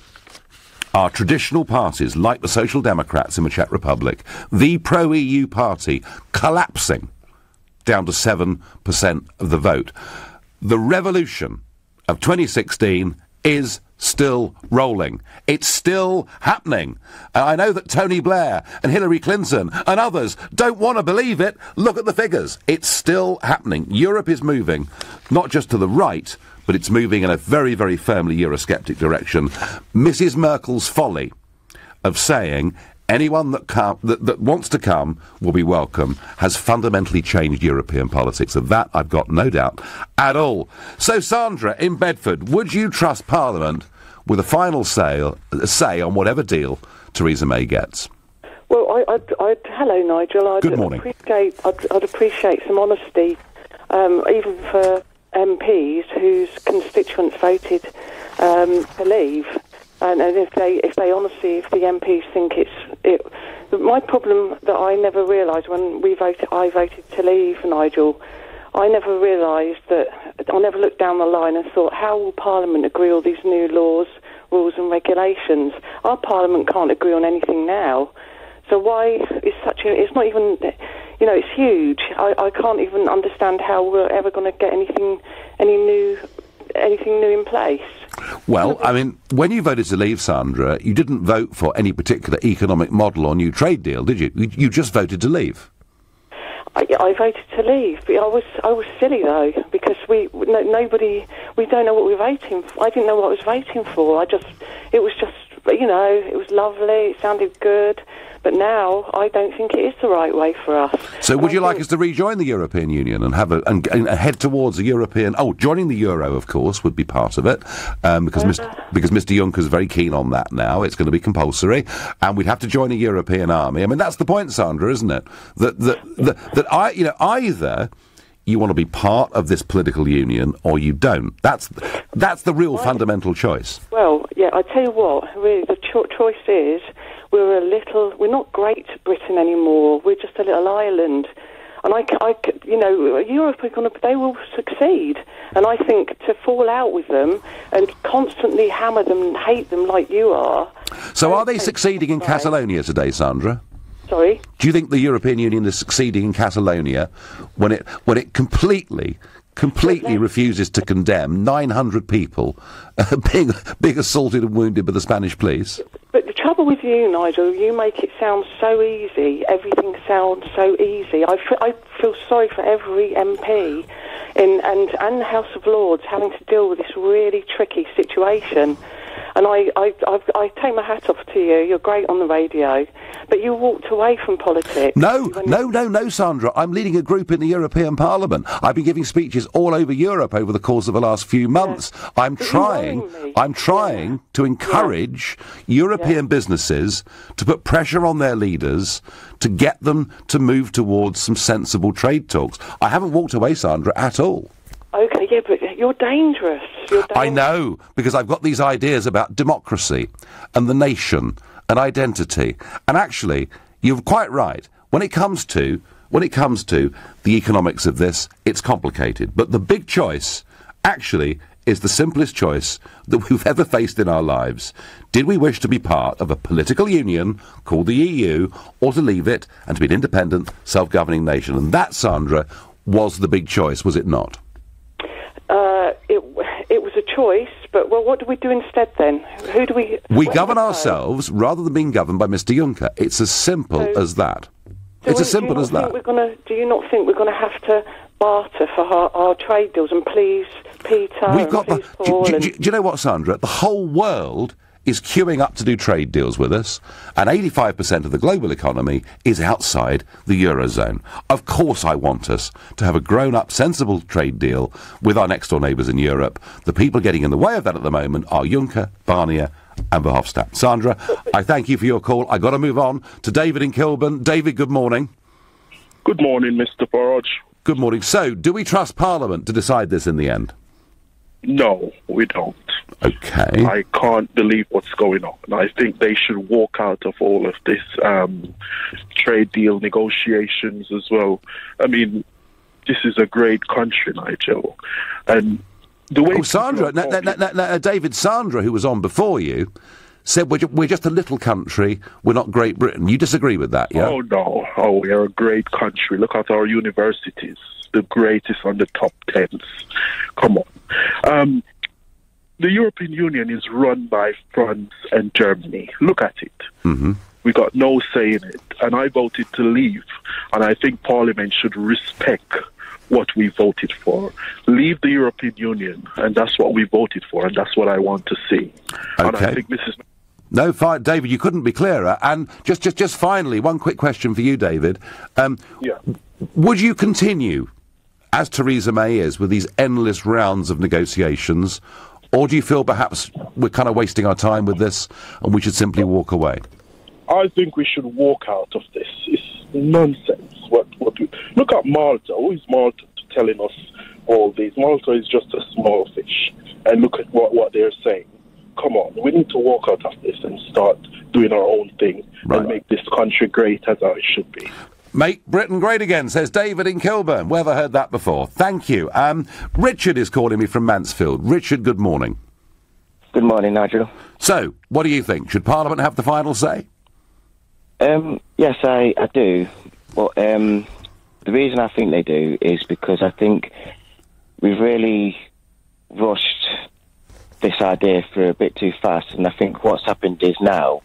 are traditional parties like the Social Democrats in the Czech Republic, the pro-EU party, collapsing down to 7% of the vote. The revolution of 2016 is still rolling. It's still happening. I know that Tony Blair and Hillary Clinton and others don't want to believe it. Look at the figures. It's still happening. Europe is moving, not just to the right, but it's moving in a very, very firmly Eurosceptic direction. Mrs. Merkel's folly of saying anyone that wants to come will be welcome has fundamentally changed European politics. Of that, I've got no doubt at all. So, Sandra, in Bedford, would you trust Parliament with a final say on whatever deal Theresa May gets? Well, hello, Nigel. Good morning. I'd appreciate some honesty, even for MPs whose constituents voted to leave. And if the MPs think my problem that I never realised when I voted to leave, Nigel, I never realised that, I never looked down the line and thought, how will Parliament agree all these new laws, rules and regulations? Our Parliament can't agree on anything now. So why is it's not even, you know, it's huge. I can't even understand how we're ever going to get anything new in place. Well, I mean, when you voted to leave, Sandra, you didn't vote for any particular economic model or new trade deal, did you? You just voted to leave. I voted to leave, but I was silly though, because we don't know what we're voting for. I didn't know what I was voting for. It was just, you know, it was lovely, it sounded good, but now I don't think it is the right way for us. So would you like us to rejoin the European Union and have and head towards a European... Oh, joining the Euro, of course, would be part of it, because Mr Juncker's very keen on that now. It's going to be compulsory, and we'd have to join a European army. I mean, that's the point, Sandra, isn't it? That either you want to be part of this political union or you don't. That's the real fundamental choice. Well, yeah, I tell you what, really, the choice is we're not Great Britain anymore. We're just a little island. And you know, Europe they will succeed. And I think to fall out with them and constantly hammer them and hate them like you are. So are they succeeding in Catalonia today, Sandra? Sorry? Do you think the European Union is succeeding in Catalonia when it completely refuses to condemn 900 people being assaulted and wounded by the Spanish police? But the trouble with you, Nigel, you make it sound so easy. Everything sounds so easy. I feel sorry for every MP and the House of Lords having to deal with this really tricky situation. And I take my hat off to you. You're great on the radio, but you walked away from politics. No, Sandra. I'm leading a group in the European Parliament. I've been giving speeches all over Europe over the course of the last few months. Yeah. I'm trying to encourage European businesses to put pressure on their leaders to get them to move towards some sensible trade talks. I haven't walked away, Sandra, at all. Okay, yeah, but you're dangerous. I know, because I've got these ideas about democracy and the nation and identity. And actually, you're quite right. When it comes to the economics of this, it's complicated. But the big choice, actually, is the simplest choice that we've ever faced in our lives. Did we wish to be part of a political union called the EU, or to leave it and to be an independent, self-governing nation? And that, Sandra, was the big choice, was it not? It was a choice, but what do we do instead then? Who do we... We govern ourselves rather than being governed by Mr Juncker. It's as simple as that. It's as simple as that. Do you not think we're going to have to barter for our trade deals and please Peter We've got please Paul do you know what, Sandra? The whole world is queuing up to do trade deals with us, and 85% of the global economy is outside the Eurozone. Of course I want us to have a grown-up, sensible trade deal with our next-door neighbours in Europe. The people getting in the way of that at the moment are Juncker, Barnier and Verhofstadt. Sandra, I thank you for your call. I've got to move on to David in Kilburn. David, good morning. Good morning, Mr. Farage. Good morning. So, do we trust Parliament to decide this in the end? No, we don't. Okay. I can't believe what's going on. I think they should walk out of all of this trade deal negotiations as well. I mean, this is a great country, Nigel. And the way... Oh, Sandra, David, Sandra, who was on before you, said we're just a little country, we're not Great Britain. You disagree with that, yeah? Oh, no. Oh, we are a great country. Look at our universities. The greatest on the top 10s. Come on. The European Union is run by France and Germany. Look at it. Mm-hmm. We got no say in it. And I voted to leave. And I think Parliament should respect what we voted for. Leave the European Union. And that's what we voted for. And that's what I want to see. Okay. And I think this is... No, fine, David, you couldn't be clearer. And just finally, one quick question for you, David. Yeah. Would you continue, as Theresa May is, with these endless rounds of negotiations, or do you feel perhaps we're kind of wasting our time with this and we should simply walk away? I think we should walk out of this. It's nonsense. Look at Malta. Who is Malta telling us all this? Malta is just a small fish. And look at what they're saying. Come on, we need to walk out of this and start doing our own thing and make this country great as it should be. Make Britain great again, says David in Kilburn. Where have I heard that before? Thank you. Richard is calling me from Mansfield. Richard, good morning. Good morning, Nigel. So, what do you think? Should Parliament have the final say? Yes, I do. But the reason I think they do is because I think we've really rushed this idea through a bit too fast, and I think what's happened is now,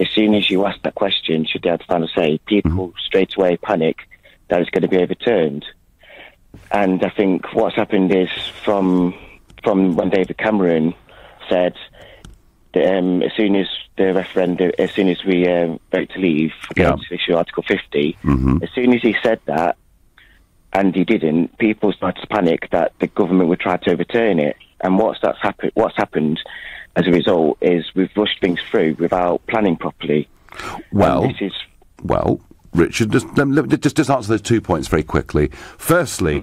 as soon as you ask that question, should they have the final say, people straight away panic that it's going to be overturned. And I think what's happened is from when David Cameron said that as soon as the referendum, as soon as we vote to leave against issue Article 50, as soon as he said that, and he didn't, people started to panic that the government would try to overturn it. And what's happened as a result is we've rushed things through without planning properly. Well, Richard, just answer those 2 points very quickly. Firstly,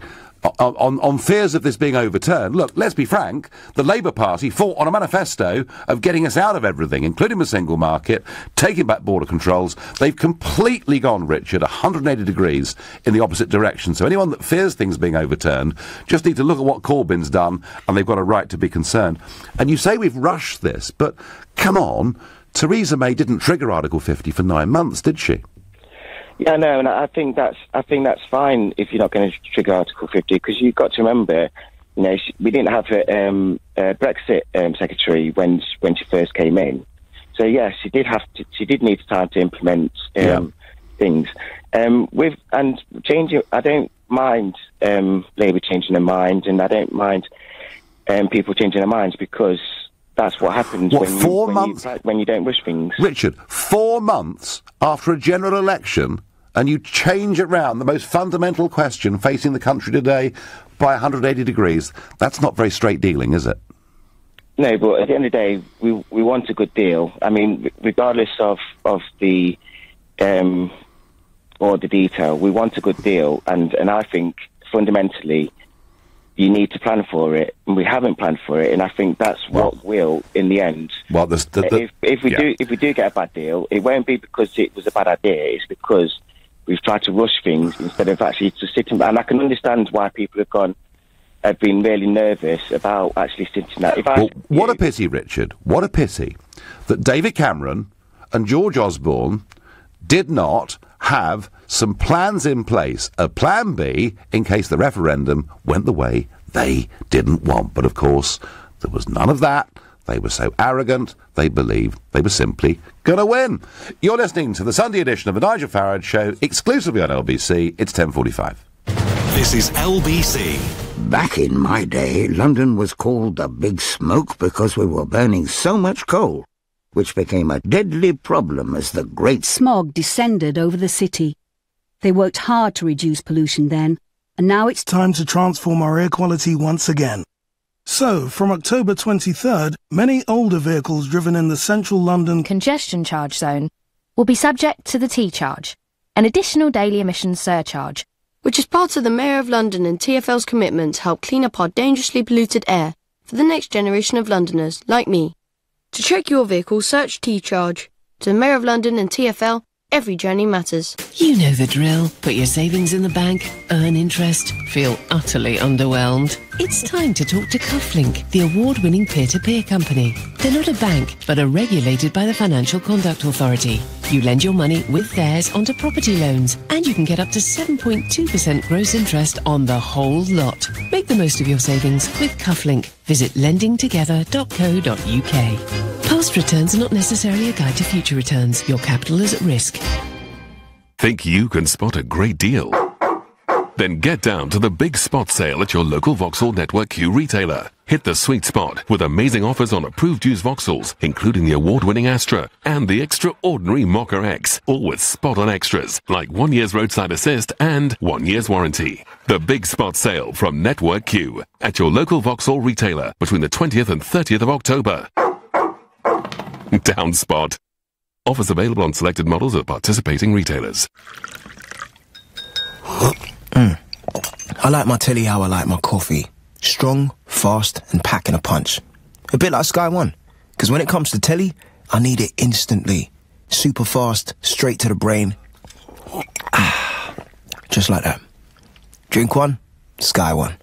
on fears of this being overturned, look, let's be frank, the Labour Party fought on a manifesto of getting us out of everything, including the single market, taking back border controls. They've completely gone, Richard, 180 degrees in the opposite direction. So anyone that fears things being overturned just need to look at what Corbyn's done, and they've got a right to be concerned. And you say we've rushed this, but come on, Theresa May didn't trigger Article 50 for 9 months, did she? Yeah, no, and I think that's fine if you're not going to trigger Article 50, because you've got to remember, you know, we didn't have a Brexit secretary when she first came in, so yes, she did need time to implement things. Changing, I don't mind Labour changing their mind, and I don't mind people changing their minds, because that's what happens when you don't wish things. Richard, 4 months after a general election, and you change it round, the most fundamental question facing the country today, by 180 degrees. That's not very straight dealing, is it? No, but at the end of the day, we want a good deal. I mean, regardless of the or the detail, we want a good deal, and I think fundamentally you need to plan for it, and we haven't planned for it, and I think that's what will, in the end. Well, if we do get a bad deal, it won't be because it was a bad idea. It's because we've tried to rush things instead of actually just sitting. And I can understand why people have been really nervous about actually sitting there. What a pity, Richard. What a pity that David Cameron and George Osborne did not have some plans in place, a plan B, in case the referendum went the way they didn't want. But of course, there was none of that. They were so arrogant, they believed they were simply going to win. You're listening to the Sunday edition of the Nigel Farage Show, exclusively on LBC. It's 10:45. This is LBC. Back in my day, London was called the Big Smoke because we were burning so much coal, which became a deadly problem as the Great Smog descended over the city. They worked hard to reduce pollution then, and now it's time to transform our air quality once again. So, from October 23rd, many older vehicles driven in the central London congestion charge zone will be subject to the T-charge, an additional daily emissions surcharge, which is part of the Mayor of London and TfL's commitment to help clean up our dangerously polluted air for the next generation of Londoners like me. To check your vehicle, search T-charge. To the Mayor of London and TfL, every journey matters. You know the drill. Put your savings in the bank, earn interest, feel utterly underwhelmed. It's time to talk to Cufflink, the award-winning peer-to-peer company. They're not a bank, but are regulated by the Financial Conduct Authority. You lend your money with theirs onto property loans, and you can get up to 7.2% gross interest on the whole lot. Make the most of your savings with Cufflink. Visit lendingtogether.co.uk. Past returns are not necessarily a guide to future returns. Your capital is at risk. Think you can spot a great deal? Then get down to the big spot sale at your local Vauxhall Network Q retailer. Hit the sweet spot with amazing offers on approved used Vauxhalls, including the award-winning Astra and the extraordinary Mocha X, all with spot-on extras like 1 year's roadside assist and 1 year's warranty. The big spot sale from Network Q at your local Vauxhall retailer between the 20th and 30th of October. Down spot. Offers available on selected models at participating retailers. I like my telly how I like my coffee. Strong, fast, and packing a punch. A bit like Sky One. Because when it comes to telly, I need it instantly. Super fast, straight to the brain. Just like that. Drink one, Sky One.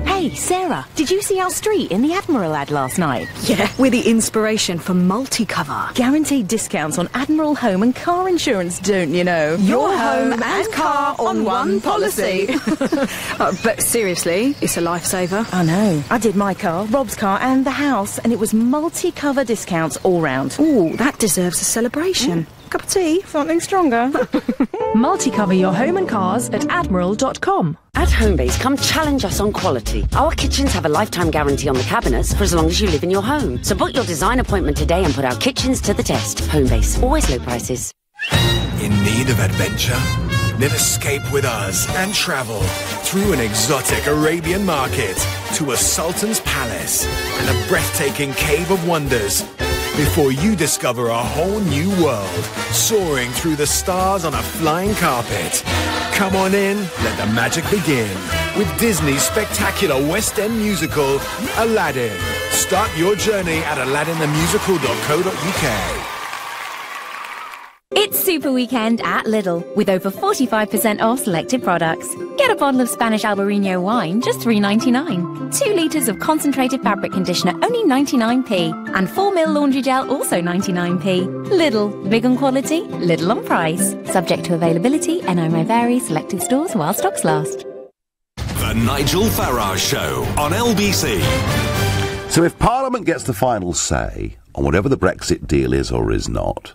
Hey, Hey, Sarah, did you see our street in the Admiral ad last night? Yeah, we're the inspiration for multi-cover. Guaranteed discounts on Admiral home and car insurance, don't you know? Your home and car on one policy. But seriously, it's a lifesaver. I know. I did my car, Rob's car and the house, and it was multi-cover discounts all round. Ooh, that deserves a celebration. Cup of tea, something stronger. Multi-cover your home and cars at admiral.com. At Homebase, come challenge us on quality. Our kitchens have a lifetime guarantee on the cabinets for as long as you live in your home. So book your design appointment today and put our kitchens to the test. Homebase, always low prices. In need of adventure? Then escape with us and travel through an exotic Arabian market to a sultan's palace and a breathtaking cave of wonders before you discover a whole new world soaring through the stars on a flying carpet. Come on in, let the magic begin with Disney's spectacular West End musical, Aladdin. Start your journey at aladdinthemusical.co.uk. It's Super Weekend at Lidl, with over 45% off selected products. Get a bottle of Spanish Albarino wine, just $3.99. 2 litres of concentrated fabric conditioner, only 99p. And 4ml laundry gel, also 99p. Lidl, big on quality, little on price. Subject to availability, NI may vary, selected stores while stocks last. The Nigel Farage Show on LBC. So if Parliament gets the final say on whatever the Brexit deal is or is not,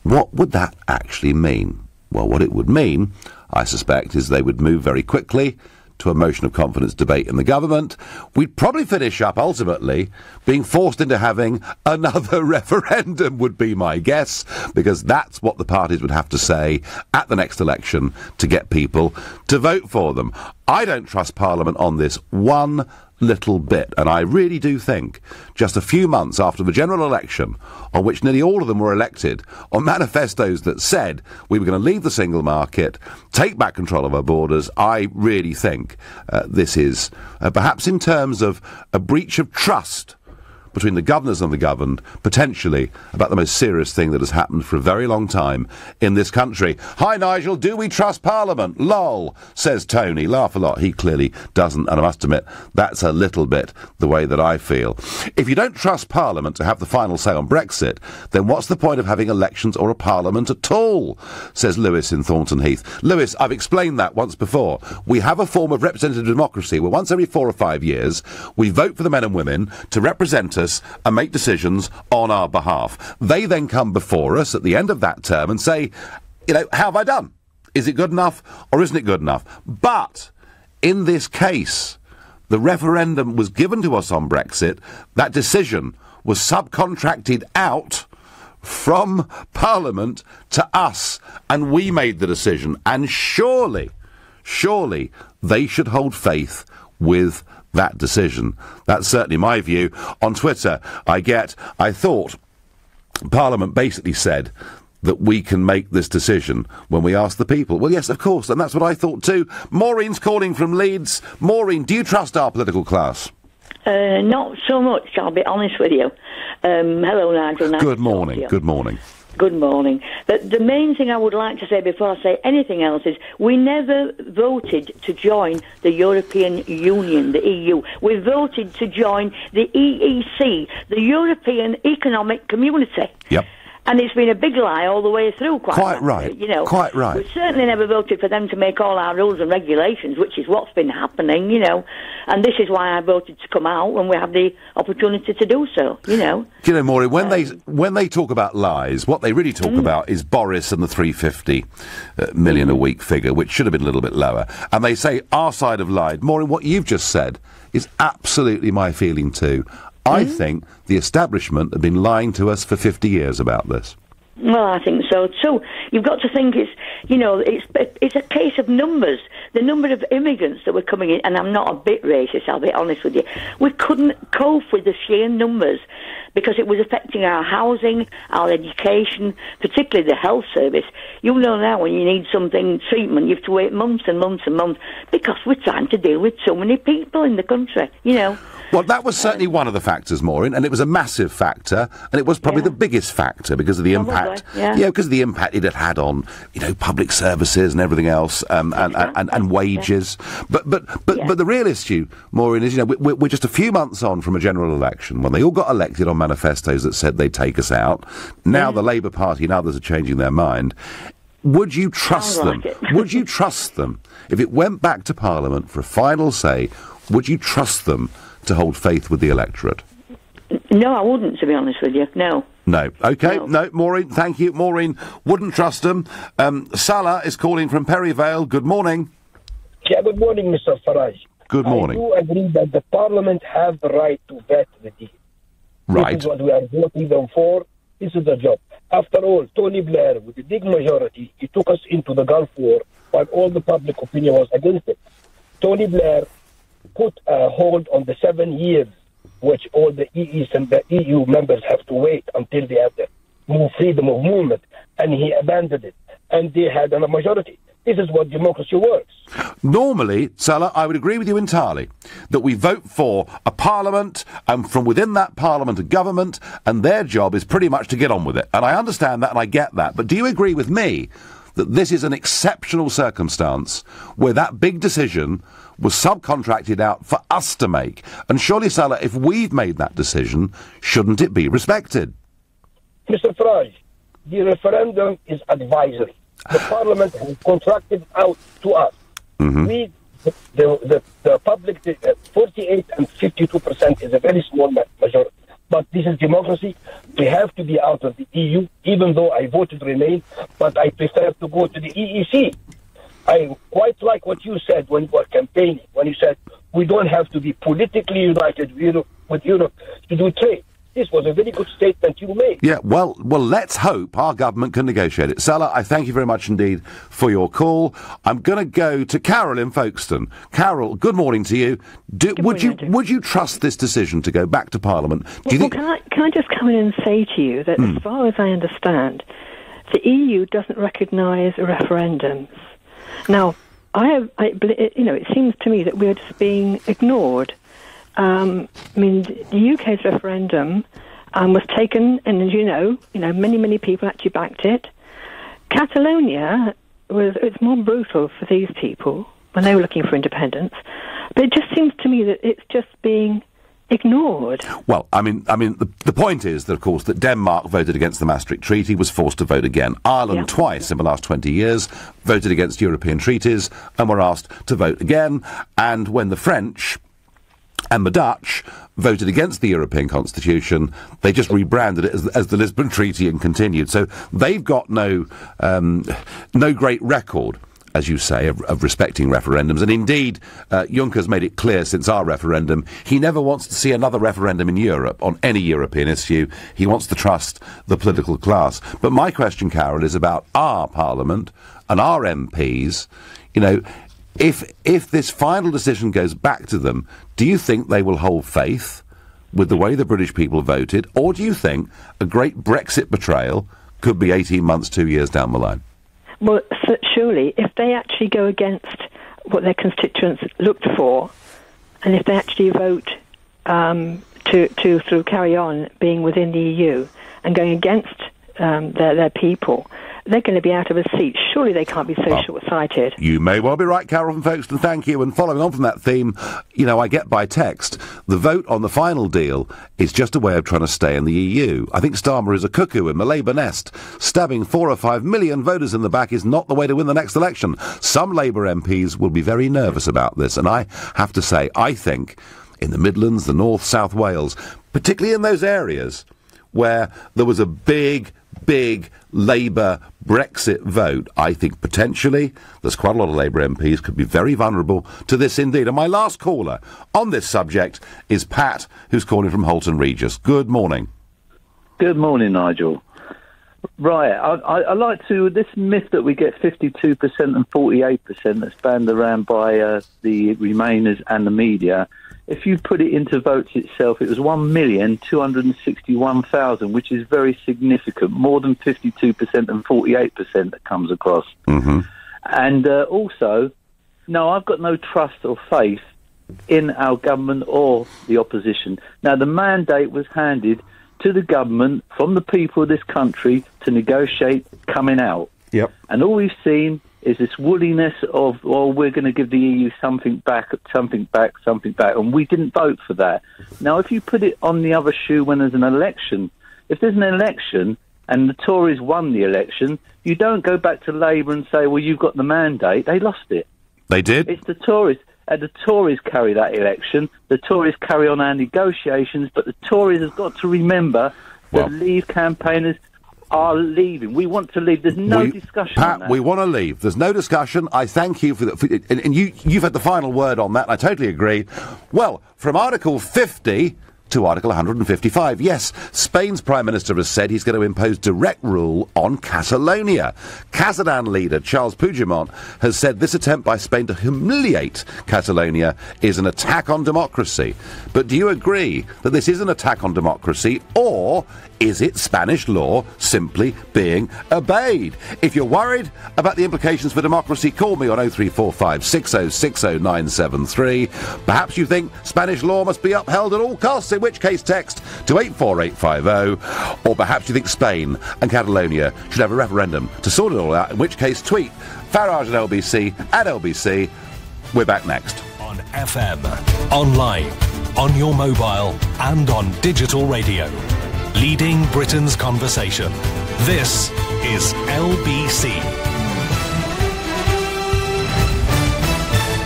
what would that actually mean? Well, what it would mean, I suspect, is they would move very quickly to a motion of confidence debate in the government. We'd probably finish up, ultimately, being forced into having another referendum, would be my guess, because that's what the parties would have to say at the next election to get people to vote for them. I don't trust Parliament on this one little bit, and I really do think just a few months after the general election, on which nearly all of them were elected on manifestos that said we were going to leave the single market, take back control of our borders, I really think this is perhaps in terms of a breach of trust between the governors and the governed, potentially about the most serious thing that has happened for a very long time in this country. Hi, Nigel, do we trust Parliament? Lol, says Tony. Laugh a lot. He clearly doesn't, and I must admit, that's a little bit the way that I feel. If you don't trust Parliament to have the final say on Brexit, then what's the point of having elections or a Parliament at all? Says Lewis in Thornton Heath. Lewis, I've explained that once before. We have a form of representative democracy where once every 4 or 5 years, we vote for the men and women to represent us and make decisions on our behalf. They then come before us at the end of that term and say, you know, how have I done? Is it good enough or isn't it good enough? But in this case, the referendum was given to us on Brexit. That decision was subcontracted out from Parliament to us, and we made the decision. And surely they should hold faith with that decision. That's certainly my view. On Twitter, I thought Parliament basically said that we can make this decision when we ask the people. Well, yes, of course, and that's what I thought too. Maureen's calling from Leeds. Maureen, do you trust our political class? Not so much, I'll be honest with you. Hello, Nigel. Good morning. Good morning. Good morning. The main thing I would like to say before I say anything else is we never voted to join the European Union, the EU. We voted to join the EEC, the European Economic Community. Yep. And it's been a big lie all the way through, quite right. You know, quite right. We certainly never voted for them to make all our rules and regulations, which is what's been happening, you know. And this is why I voted to come out when we have the opportunity to do so, you know. Do you know, Maureen, when they talk about lies, what they really talk about is Boris and the 350 million a week figure, which should have been a little bit lower. And they say our side have lied. Maureen, what you've just said is absolutely my feeling too. I think the establishment have been lying to us for 50 years about this. Well, I think so too. You've got to think it's a case of numbers. The number of immigrants that were coming in, and I'm not a bit racist, I'll be honest with you. We couldn't cope with the sheer numbers because it was affecting our housing, our education, particularly the health service. You know now when you need treatment, you have to wait months and months and months because we're trying to deal with so many people in the country, you know. Well, that was certainly one of the factors, Maureen, and it was a massive factor, and it was probably the biggest factor because of the impact. Because of the impact it had on, public services and everything else, and wages. But the real issue, Maureen, is we're just a few months on from a general election when they all got elected on manifestos that said they'd take us out. Now the Labour Party and others are changing their mind. Would you trust them? Would you trust them if it went back to Parliament for a final say? Would you trust them to hold faith with the electorate? No, I wouldn't, to be honest with you. No. No. OK. No, Maureen, thank you. Maureen wouldn't trust them. Salah is calling from Perivale. Good morning. Yeah, good morning, Mr. Farage. Good morning. I do agree that the Parliament has the right to vet the deal. Right. This is what we are voting them for. This is the job. After all, Tony Blair, with a big majority, he took us into the Gulf War while all the public opinion was against it. Tony Blair put a hold on the 7 years which all the EEs and the EU members have to wait until they have the freedom of movement, and he abandoned it. And they had a majority. This is what democracy works. Normally, Salah, I would agree with you entirely that we vote for a parliament, and from within that parliament a government, and their job is pretty much to get on with it. And I understand that and I get that. But do you agree with me that this is an exceptional circumstance where that big decision was subcontracted out for us to make? And surely, Salah, if we've made that decision, shouldn't it be respected? Mr. Farage, the referendum is advisory. The Parliament has contracted out to us. We, the public, 48 and 52% is a very small majority. But this is democracy. We have to be out of the EU, even though I voted Remain, but I prefer to go to the EEC. I quite like what you said when you were campaigning, when you said we don't have to be politically united with Europe to do trade. This was a very good statement you made. Yeah, well, let's hope our government can negotiate it. Salah, I thank you very much indeed for your call. I'm going to go to Carol in Folkestone. Carol, good morning to you. Would you trust this decision to go back to Parliament? Do you think? Can I just come in and say to you that as far as I understand, the EU doesn't recognise referendums. Now, it seems to me that we're just being ignored. The UK's referendum was taken, and as you know, many people actually backed it. Catalonia it's more brutal for these people when they were looking for independence, but it just seems to me that it's just being ignored. Well, the point is that, of course, that Denmark voted against the Maastricht Treaty, was forced to vote again. Ireland twice in the last 20 years voted against European treaties and were asked to vote again. And when the French and the Dutch voted against the European Constitution, they just rebranded it as the Lisbon Treaty and continued. So they've got no great record, as you say, of respecting referendums. And indeed, Juncker's made it clear since our referendum, he never wants to see another referendum in Europe on any European issue. He wants to trust the political class. But my question, Carol, is about our Parliament and our MPs. If this final decision goes back to them, do you think they will hold faith with the way the British people voted, or do you think a great Brexit betrayal could be 18 months, 2 years down the line? Well, surely, if they actually go against what their constituents looked for, and if they actually vote to sort of carry on being within the EU and going against their people, they're going to be out of a seat. Surely they can't be so short-sighted. You may well be right, Carol from Folkestone. Thank you. And following on from that theme, I get by text, the vote on the final deal is just a way of trying to stay in the EU. I think Starmer is a cuckoo in the Labour nest. Stabbing 4 or 5 million voters in the back is not the way to win the next election. Some Labour MPs will be very nervous about this. And I have to say, I think in the Midlands, the North, South Wales, particularly in those areas where there was a big Labour Brexit vote, I think potentially there's quite a lot of Labour MPs could be very vulnerable to this indeed. And my last caller on this subject is Pat, who's calling from Holton Regis. Good morning. Good morning, Nigel. Right, I like to, this myth that we get 52% and 48% that's banned around by the Remainers and the media. If you put it into votes itself, it was 1,261,000, which is very significant, more than 52% and 48% that comes across. And also, no, I've got no trust or faith in our government or the opposition. Now, the mandate was handed to the government from the people of this country to negotiate coming out. Yep. And all we've seen is this woolliness of, well, we're going to give the EU something back, and we didn't vote for that. Now, if you put it on the other shoe when there's an election, if there's an election and the Tories won the election, you don't go back to Labour and say, well, you've got the mandate. They lost it. They did? It's the Tories. The Tories carry that election. The Tories carry on our negotiations, but the Tories have got to remember that Leave campaigners are leaving. We want to leave. There's no discussion on that. We want to leave. There's no discussion. I thank you for that. And you've had the final word on that. I totally agree. Well, from Article 50 to Article 155. Yes, Spain's Prime Minister has said he's going to impose direct rule on Catalonia. Catalan leader Charles Puigdemont has said this attempt by Spain to humiliate Catalonia is an attack on democracy. But do you agree that this is an attack on democracy, or is it Spanish law simply being obeyed? If you're worried about the implications for democracy, call me on 0345 6060 973. Perhaps you think Spanish law must be upheld at all costs, in which case text to 84850. Or perhaps you think Spain and Catalonia should have a referendum to sort it all out, in which case tweet Farage at LBC at LBC. We're back next. On FM, online, on your mobile and on digital radio. Leading Britain's conversation. This is LBC.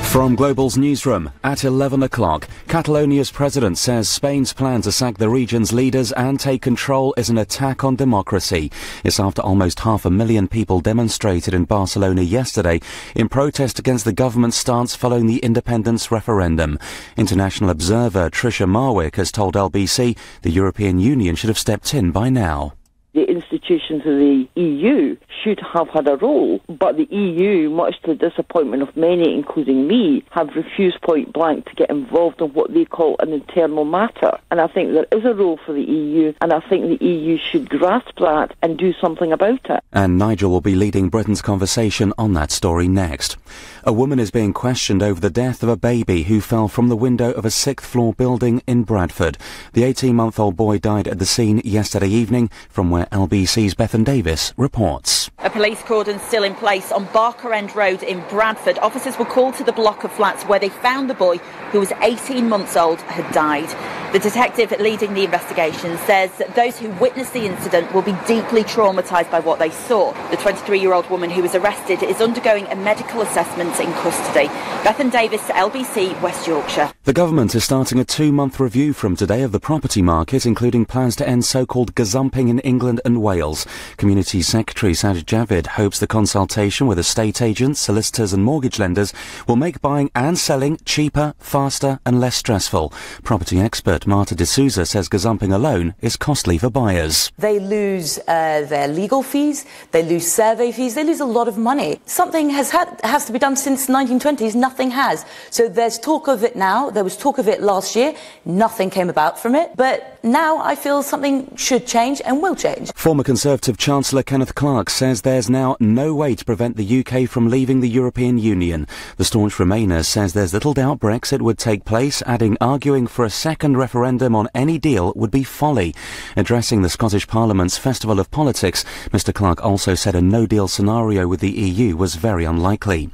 From Global's newsroom at 11 o'clock, Catalonia's president says Spain's plan to sack the region's leaders and take control is an attack on democracy. It's after almost 500,000 people demonstrated in Barcelona yesterday in protest against the government's stance following the independence referendum. International observer Tricia Marwick has told LBC the European Union should have stepped in by now. The institutions of the EU should have had a role, but the EU, much to the disappointment of many, including me, have refused point blank to get involved in what they call an internal matter. And I think there is a role for the EU, and I think the EU should grasp that and do something about it. And Nigel will be leading Britain's conversation on that story next. A woman is being questioned over the death of a baby who fell from the window of a 6th-floor building in Bradford. The 18-month-old boy died at the scene yesterday evening, from where LBC's Bethan Davis reports. A police cordon still in place on Barker End Road in Bradford. Officers were called to the block of flats where they found the boy, who was 18 months old, had died. The detective leading the investigation says that those who witnessed the incident will be deeply traumatised by what they saw. The 23-year-old woman who was arrested is undergoing a medical assessment in custody. Bethan Davis, LBC, West Yorkshire. The government is starting a 2-month review from today of the property market, including plans to end so-called gazumping in England and Wales. Community Secretary Sajid Javid hopes the consultation with estate agents, solicitors and mortgage lenders will make buying and selling cheaper, faster and less stressful. Property expert Marta D'Souza says gazumping alone is costly for buyers. They lose their legal fees, they lose survey fees, they lose a lot of money. Something has to be done since the 1920s, nothing has. So there's talk of it now, there was talk of it last year, nothing came about from it, but now I feel something should change and will change. Former Conservative Chancellor Kenneth Clarke says there's now no way to prevent the UK from leaving the European Union. The staunch Remainer says there's little doubt Brexit would take place, adding arguing for a second referendum on any deal would be folly. Addressing the Scottish Parliament's Festival of Politics, Mr Clarke also said a no-deal scenario with the EU was very unlikely.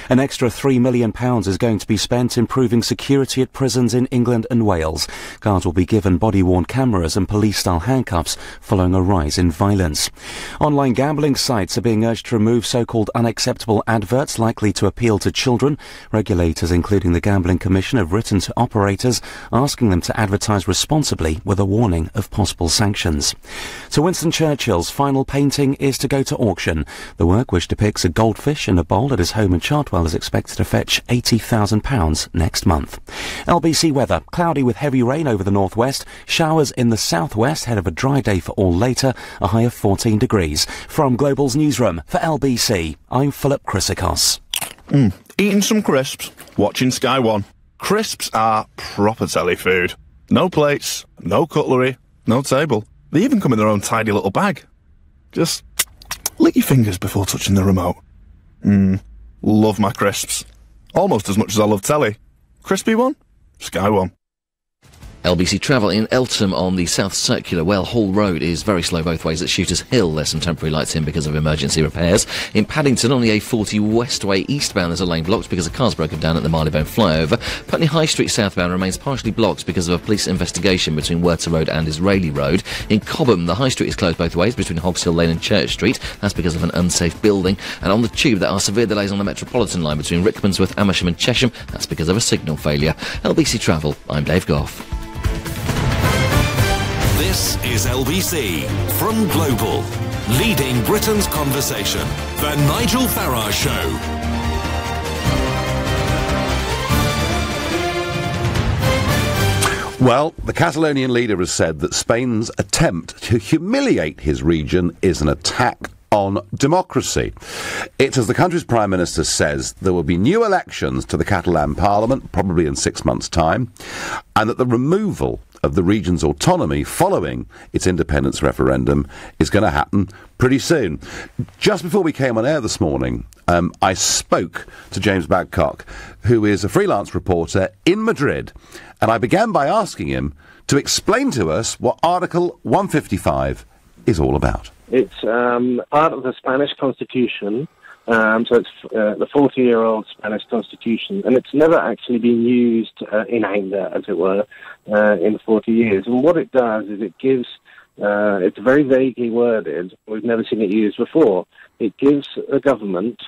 An extra £3 million is going to be spent improving security at prisons in England and Wales. Guards will be given body-worn cameras and police-style handcuffs following a rise in violence. Online gambling sites are being urged to remove so-called unacceptable adverts likely to appeal to children. Regulators, including the Gambling Commission, have written to operators asking them to advertise responsibly with a warning of possible sanctions. So Winston Churchill's final painting is to go to auction. The work, which depicts a goldfish in a bowl at his home in Chartwell, is expected to fetch £80,000 next month. LBC weather: cloudy with heavy rain over the northwest, showers in the southwest ahead of a dry day for all later, a high of 14 degrees. From Global's newsroom for LBC, I'm Philip Chrysikos. Eating some crisps, watching Sky One. Crisps are proper telly food. No plates, no cutlery, no table. They even come in their own tidy little bag. Just lick your fingers before touching the remote. Love my crisps. Almost as much as I love telly. Crispy one? Sky One. LBC Travel in Eltham on the South Circular. Well, Hall Road is very slow both ways. At Shooters Hill, there's some temporary lights in because of emergency repairs. In Paddington, on the A40 Westway eastbound, there's a lane blocked because a car's broken down at the Marylebone flyover. Putney High Street southbound remains partially blocked because of a police investigation between Werter Road and Israeli Road. In Cobham, the High Street is closed both ways between Hogs Hill Lane and Church Street. That's because of an unsafe building. And on the Tube, there are severe delays on the Metropolitan line between Rickmansworth, Amersham and Chesham. That's because of a signal failure. LBC Travel, I'm Dave Goff. This is LBC from Global, leading Britain's conversation. The Nigel Farage Show. Well, the Catalonian leader has said that Spain's attempt to humiliate his region is an attack on democracy. It's as the country's Prime Minister says there will be new elections to the Catalan Parliament, probably in 6 months' time, and that the removal of the region's autonomy following its independence referendum is going to happen pretty soon. Just before we came on air this morning, I spoke to James Badcock, who is a freelance reporter in Madrid, and I began by asking him to explain to us what Article 155 is all about. It's part of the Spanish Constitution, so it's the 40-year-old Spanish Constitution, and it's never actually been used in anger, as it were, in 40 years. And what it does is it gives, it's very vaguely worded, we've never seen it used before, it gives a government,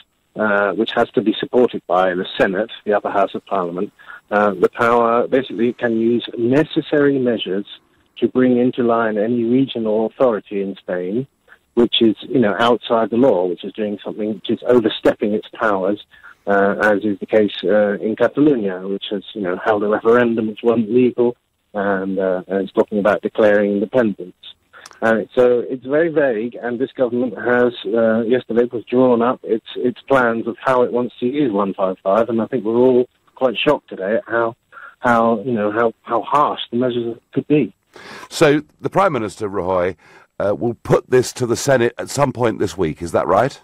which has to be supported by the Senate, the upper house of Parliament, the power, basically it can use necessary measures to bring into line any regional authority in Spain, which is, outside the law, which is doing something, which is overstepping its powers, as is the case in Catalonia, which has, held a referendum which wasn't legal, and is talking about declaring independence. So it's very vague, and this government has, yesterday, was drawn up its plans of how it wants to use 155, and I think we're all quite shocked today at how harsh the measures could be. So the Prime Minister, Rajoy, will put this to the Senate at some point this week, is that right?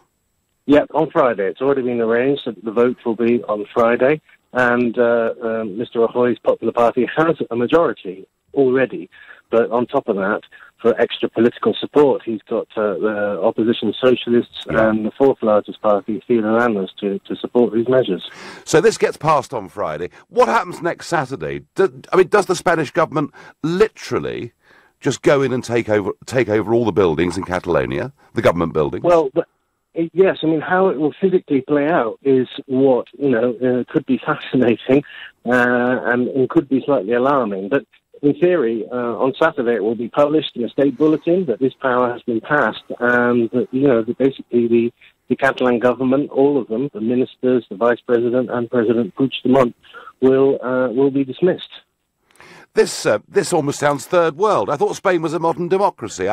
Yeah, on Friday. It's already been arranged that the vote will be on Friday, and Mr. Rajoy's Popular Party has a majority already. But on top of that, for extra political support, he's got the opposition socialists and the fourth largest party, Ciudadanos, to support these measures. So this gets passed on Friday. What happens next Saturday? Does the Spanish government literally just go in and take over all the buildings in Catalonia, the government buildings? Well, yes. How it will physically play out is what could be fascinating and could be slightly alarming. But in theory, on Saturday it will be published in a state bulletin that this power has been passed, and that basically the Catalan government, all of them, the ministers, the vice president, and President Puigdemont, will be dismissed. This almost sounds third world. I thought Spain was a modern democracy.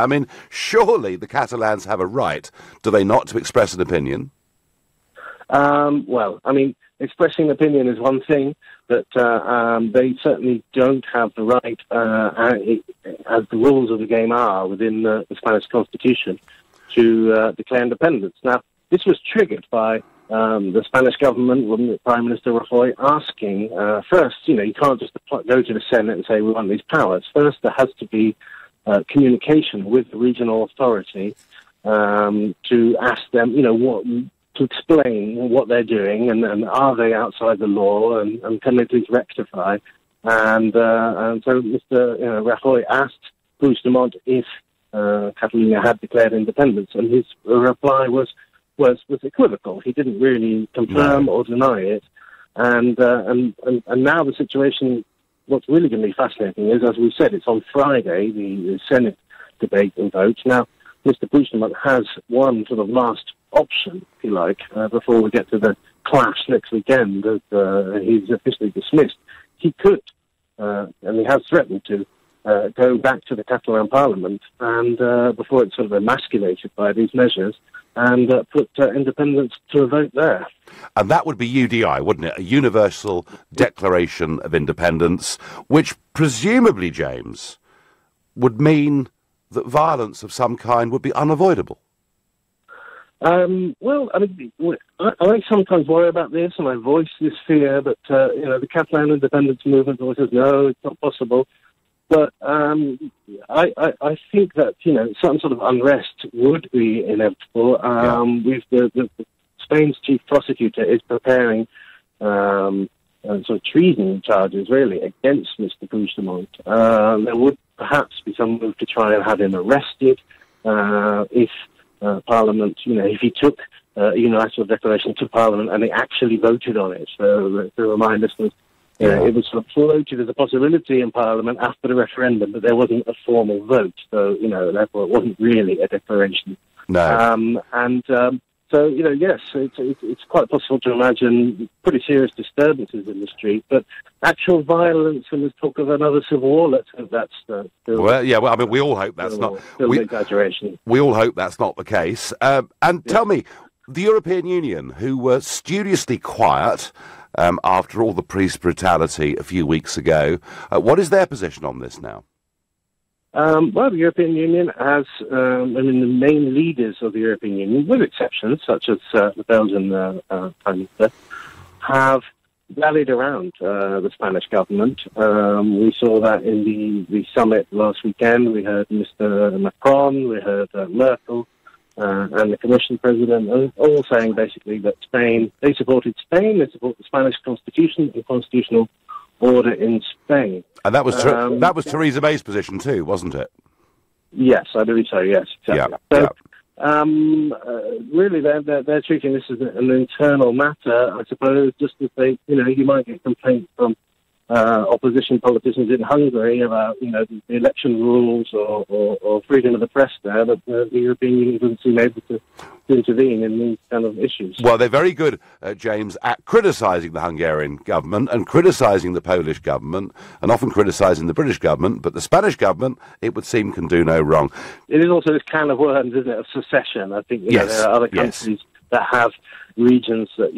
Surely the Catalans have a right, do they not, to express an opinion? Expressing opinion is one thing, but they certainly don't have the right, as the rules of the game are within the Spanish Constitution, to declare independence. Now, this was triggered by the Spanish government, with Prime Minister Rajoy, asking, first, you can't just go to the Senate and say we want these powers. First, there has to be communication with the regional authority to ask them, to explain what they're doing and are they outside the law and can they please rectify. And so Mr. Rajoy asked Puigdemont if Catalonia had declared independence, and his reply was equivocal. He didn't really confirm or deny it. And now the situation, what's really going to be fascinating is, as we said, it's on Friday, the Senate debate and vote. Now, Mr. Puigdemont has one sort of last option, if you like, before we get to the clash next weekend that he's officially dismissed. He could, and he has threatened to, go back to the Catalan Parliament and, before it's sort of emasculated by these measures, and put independence to a vote there. And that would be UDI, wouldn't it? A Universal Declaration of Independence, which presumably, James, would mean that violence of some kind would be unavoidable. Well, I mean, I sometimes worry about this, and I voice this fear that, the Catalan independence movement always says, no, it's not possible. But I think that, some sort of unrest would be inevitable. Spain's chief prosecutor is preparing sort of treason charges, really, against Mr. Puigdemont. There would perhaps be some move to try and have him arrested if Parliament, if he took a unilateral declaration to Parliament and they actually voted on it. So to remind listeners, it was sort of floated as a possibility in Parliament after the referendum, but there wasn't a formal vote. So, therefore it wasn't really a declaration. No. So, yes, it's quite possible to imagine pretty serious disturbances in the street, but actual violence and there's talk of another civil war, let's hope that's still... we all hope that's not... Still an exaggeration. We all hope that's not the case. Tell me, the European Union, who were studiously quiet after all the police brutality a few weeks ago, what is their position on this now? The European Union has, the main leaders of the European Union, with exceptions such as the Belgian Prime Minister, have rallied around the Spanish government. We saw that in the summit last weekend. We heard Mr. Macron, we heard Merkel, and the Commission President, all saying basically that they supported Spain, they support the Spanish Constitution and constitutional order in Spain. And that was Theresa May's position too, wasn't it? Yes, I believe so, yes, exactly. Really, they're treating this as an internal matter, I suppose, just as you might get complaints from opposition politicians in Hungary about, the election rules or freedom of the press there, but the European Union doesn't seem able to intervene in these kind of issues. Well, they're very good, James, at criticising the Hungarian government and criticising the Polish government and often criticising the British government, but the Spanish government, it would seem, can do no wrong. It is also this can of worms, isn't it, of secession. I think there are other countries that have regions that,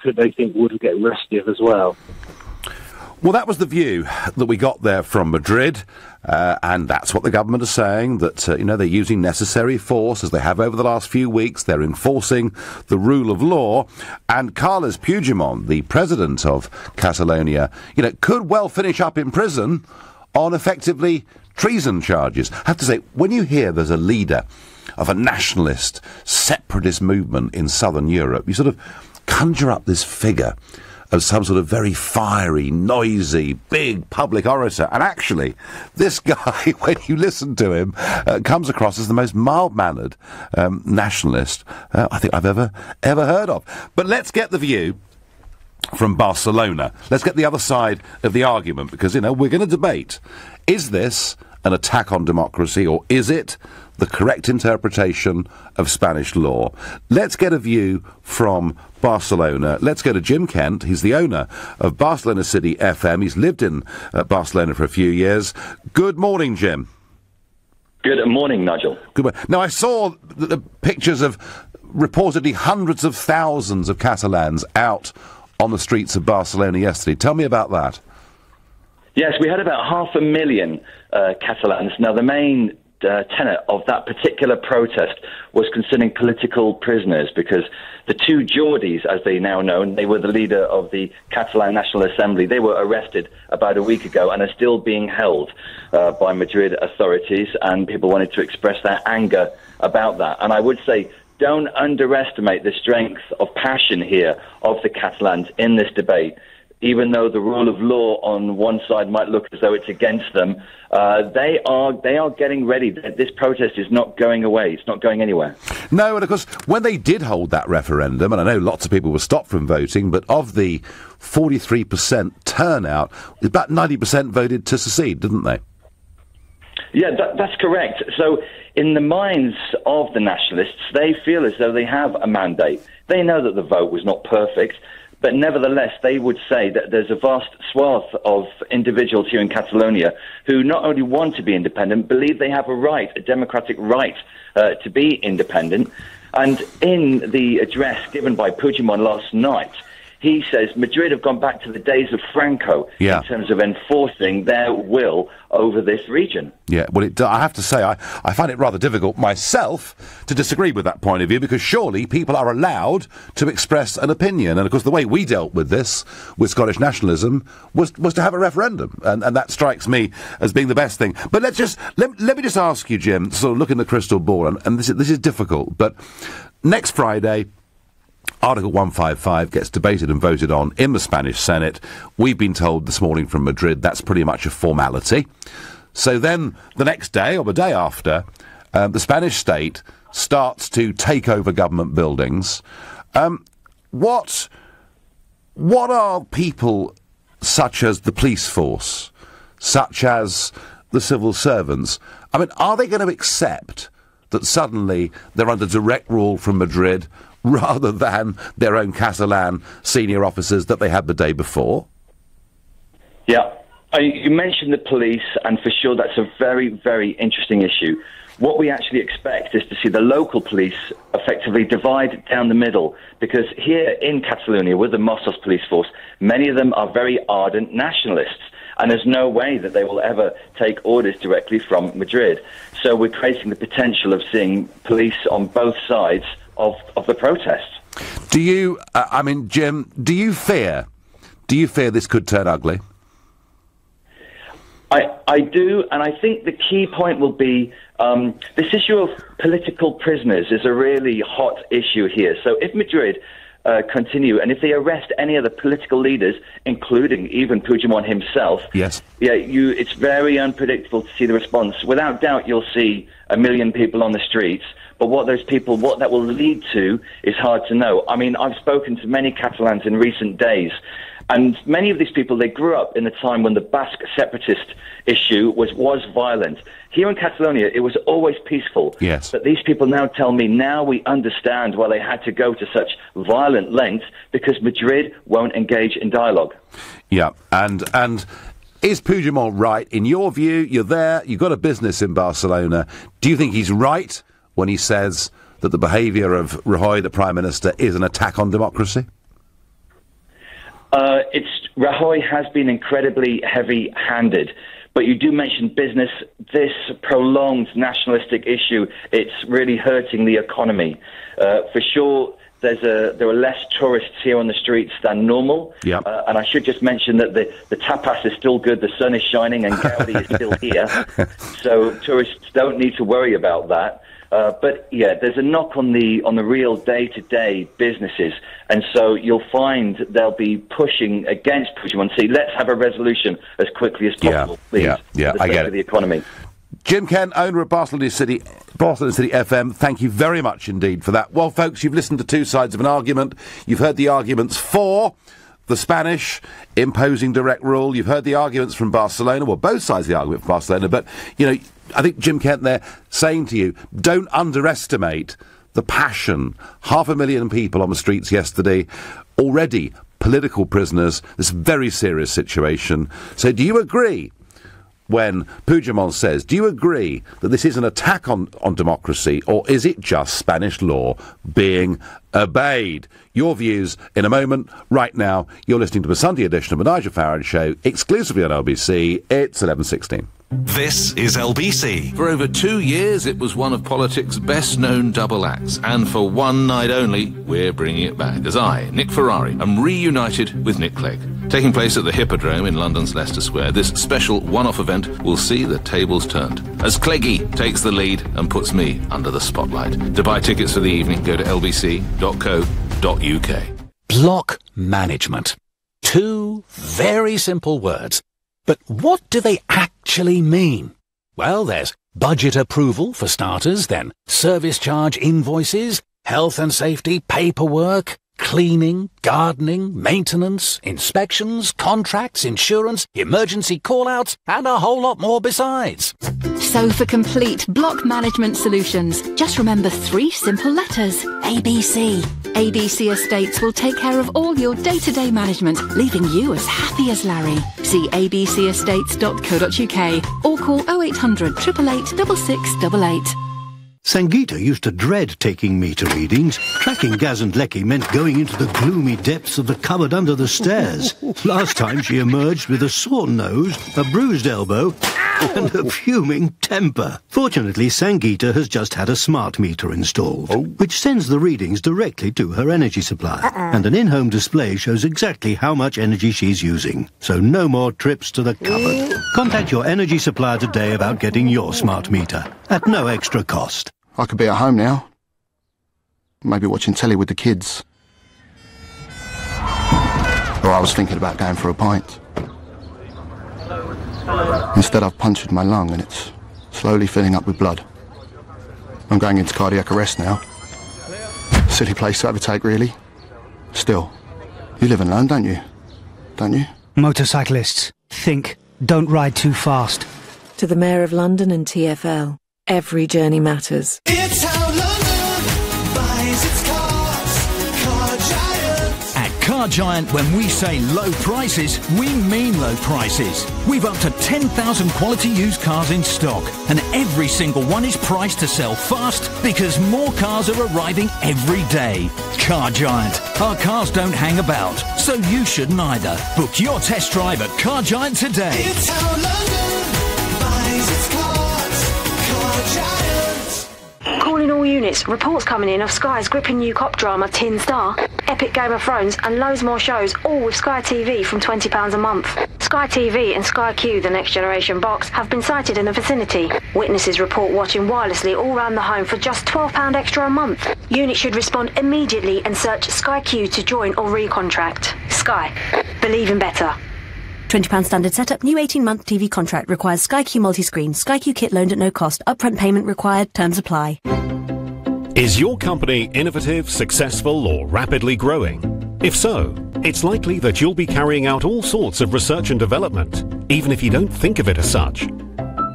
could they think would get restive as well. Well, that was the view that we got there from Madrid, and that's what the government is saying, that, they're using necessary force, as they have over the last few weeks. They're enforcing the rule of law, and Carles Puigdemont, the president of Catalonia, could well finish up in prison on effectively treason charges. I have to say, when you hear there's a leader of a nationalist, separatist movement in southern Europe, you sort of conjure up this figure of some sort of very fiery, noisy, big public orator. And actually, this guy, when you listen to him, comes across as the most mild-mannered nationalist I think I've ever heard of. But let's get the view from Barcelona. Let's get the other side of the argument, because, we're going to debate. Is this an attack on democracy, or is it the correct interpretation of Spanish law? Let's get a view from Barcelona. Let's go to Jim Kent. He's the owner of Barcelona City FM. He's lived in Barcelona for a few years. Good morning, Jim. Good morning, Nigel. Good morning. Now, I saw the pictures of reportedly hundreds of thousands of Catalans out on the streets of Barcelona yesterday. Tell me about that. Yes, we had about 500,000 Catalans. Now, the main tenet of that particular protest was concerning political prisoners, because the two Jordis, as they now know, they were the leader of the Catalan National Assembly, they were arrested about a week ago and are still being held by Madrid authorities, and people wanted to express their anger about that. And I would say, don't underestimate the strength of passion here of the Catalans in this debate. Even though the rule of law on one side might look as though it's against them, they are getting ready. This protest is not going away. It's not going anywhere. No, and of course, when they did hold that referendum, and I know lots of people were stopped from voting, but of the 43% turnout, about 90% voted to secede, didn't they? Yeah, that's correct. So in the minds of the nationalists, they feel as though they have a mandate. They know that the vote was not perfect, but nevertheless, they would say that there's a vast swath of individuals here in Catalonia who not only want to be independent, believe they have a right, a democratic right, to be independent. And in the address given by Puigdemont last night, He says Madrid have gone back to the days of Franco in terms of enforcing their will over this region. Yeah, well, I have to say, I find it rather difficult myself to disagree with that point of view, because surely people are allowed to express an opinion. And, of course, the way we dealt with this, with Scottish nationalism, was to have a referendum. And that strikes me as being the best thing. But let me just ask you, Jim, sort of look in the crystal ball, and this is difficult, but next Friday, Article 155 gets debated and voted on in the Spanish Senate. We've been told this morning from Madrid that's pretty much a formality. So then the next day, or the day after, the Spanish state starts to take over government buildings. What are people such as the police force, such as the civil servants, I mean, are they going to accept that suddenly they're under direct rule from Madrid rather than their own Catalan senior officers that they had the day before? Yeah. You mentioned the police, and for sure that's a very, very interesting issue. What we actually expect is to see the local police effectively divide down the middle, because here in Catalonia, with the Mossos police force, many of them are very ardent nationalists, and there's no way that they will ever take orders directly from Madrid. So we're creating the potential of seeing police on both sides of the protest. Do you, Jim, do you fear this could turn ugly? I do, and I think the key point will be this issue of political prisoners is a really hot issue here. So if Madrid continue, and if they arrest any of the political leaders, including even Puigdemont himself, it's very unpredictable to see the response. Without doubt, you'll see 1 million people on the streets, but what that will lead to is hard to know. I mean, I've spoken to many Catalans in recent days, and many of these people, they grew up in the time when the Basque separatist issue was violent. Here in Catalonia, it was always peaceful. Yes. But these people now tell me, now we understand why they had to go to such violent lengths, because Madrid won't engage in dialogue. Yeah, and is Puigdemont right? In your view, you're there, you've got a business in Barcelona. Do you think he's right when he says that the behaviour of Rajoy, the Prime Minister, is an attack on democracy? Rajoy has been incredibly heavy-handed, but you do mention business. This prolonged nationalistic issue, it's really hurting the economy. For sure, there are less tourists here on the streets than normal. Yeah. And I should just mention that the tapas is still good, the sun is shining, and Gaudi is still here. So tourists don't need to worry about that. But yeah, there's a knock on the real day-to-day businesses, and so you'll find they'll be pushing against Puigdemont. See, let's have a resolution as quickly as possible, please. Yeah, I get it. For the economy. Jim Kent, owner of Barcelona City FM, thank you very much indeed for that. Well, folks, you've listened to two sides of an argument. You've heard the arguments for the Spanish imposing direct rule. You've heard the arguments from Barcelona, well, both sides of the argument from Barcelona, but, you know, I think Jim Kent there saying to you, don't underestimate the passion. 500,000 people on the streets yesterday, already political prisoners, this very serious situation. So do you agree when Puigdemont says, do you agree that this is an attack on democracy, or is it just Spanish law being obeyed? Your views in a moment. Right now, you're listening to the Sunday edition of the Nigel Farage Show, exclusively on LBC. It's 11:16. This is LBC. For over 2 years, it was one of politics' best-known double acts, and for one night only, we're bringing it back, as I, Nick Ferrari, am reunited with Nick Clegg. Taking place at the Hippodrome in London's Leicester Square, this special one-off event will see the tables turned, as Cleggy takes the lead and puts me under the spotlight. To buy tickets for the evening, go to lbc.co.uk. Block management. 2 very simple words. But what do they actually mean? Well, there's budget approval for starters, then service charge invoices, health and safety paperwork, cleaning, gardening, maintenance, inspections, contracts, insurance, emergency call-outs, and a whole lot more besides. So for complete block management solutions, just remember 3 simple letters. ABC. ABC Estates will take care of all your day-to-day management, leaving you as happy as Larry. See abcestates.co.uk or call 0800 888 6688. Sangeeta used to dread taking meter readings. Tracking Gaz and Lecky meant going into the gloomy depths of the cupboard under the stairs. Last time she emerged with a sore nose, a bruised elbow, and a fuming temper. Fortunately, Sangeeta has just had a smart meter installed, which sends the readings directly to her energy supply. And an in-home display shows exactly how much energy she's using. So no more trips to the cupboard. Contact your energy supplier today about getting your smart meter at no extra cost. I could be at home now. Maybe watching telly with the kids. Or I was thinking about going for a pint. Instead, I've punctured my lung and it's slowly filling up with blood. I'm going into cardiac arrest now. Silly place to overtake, really. Still, you live and learn, don't you? Don't you? Motorcyclists, think. Don't ride too fast. To the Mayor of London and TfL, every journey matters. It's how London buys its cars. Car Giant. At Car Giant, when we say low prices, we mean low prices. We've up to 10,000 quality used cars in stock, and every single one is priced to sell fast because more cars are arriving every day. Car Giant. Our cars don't hang about, so you shouldn't either. Book your test drive at Car Giant today. It's how London buys its cars. Car Giant. Calling all units. Reports coming in of Sky's gripping new cop drama Tin Star, epic Game of Thrones, and loads more shows, all with Sky TV from £20 a month. Sky TV and Sky Q, the Next Generation box, have been sighted in the vicinity. Witnesses report watching wirelessly all round the home for just £12 extra a month. Units should respond immediately and search Sky Q to join or recontract. Sky. Believe in better. £20 standard setup, new 18-month TV contract, requires Sky Q multi-screen, Sky Q kit loaned at no cost, upfront payment required, terms apply. Is your company innovative, successful or rapidly growing? If so, it's likely that you'll be carrying out all sorts of research and development, even if you don't think of it as such.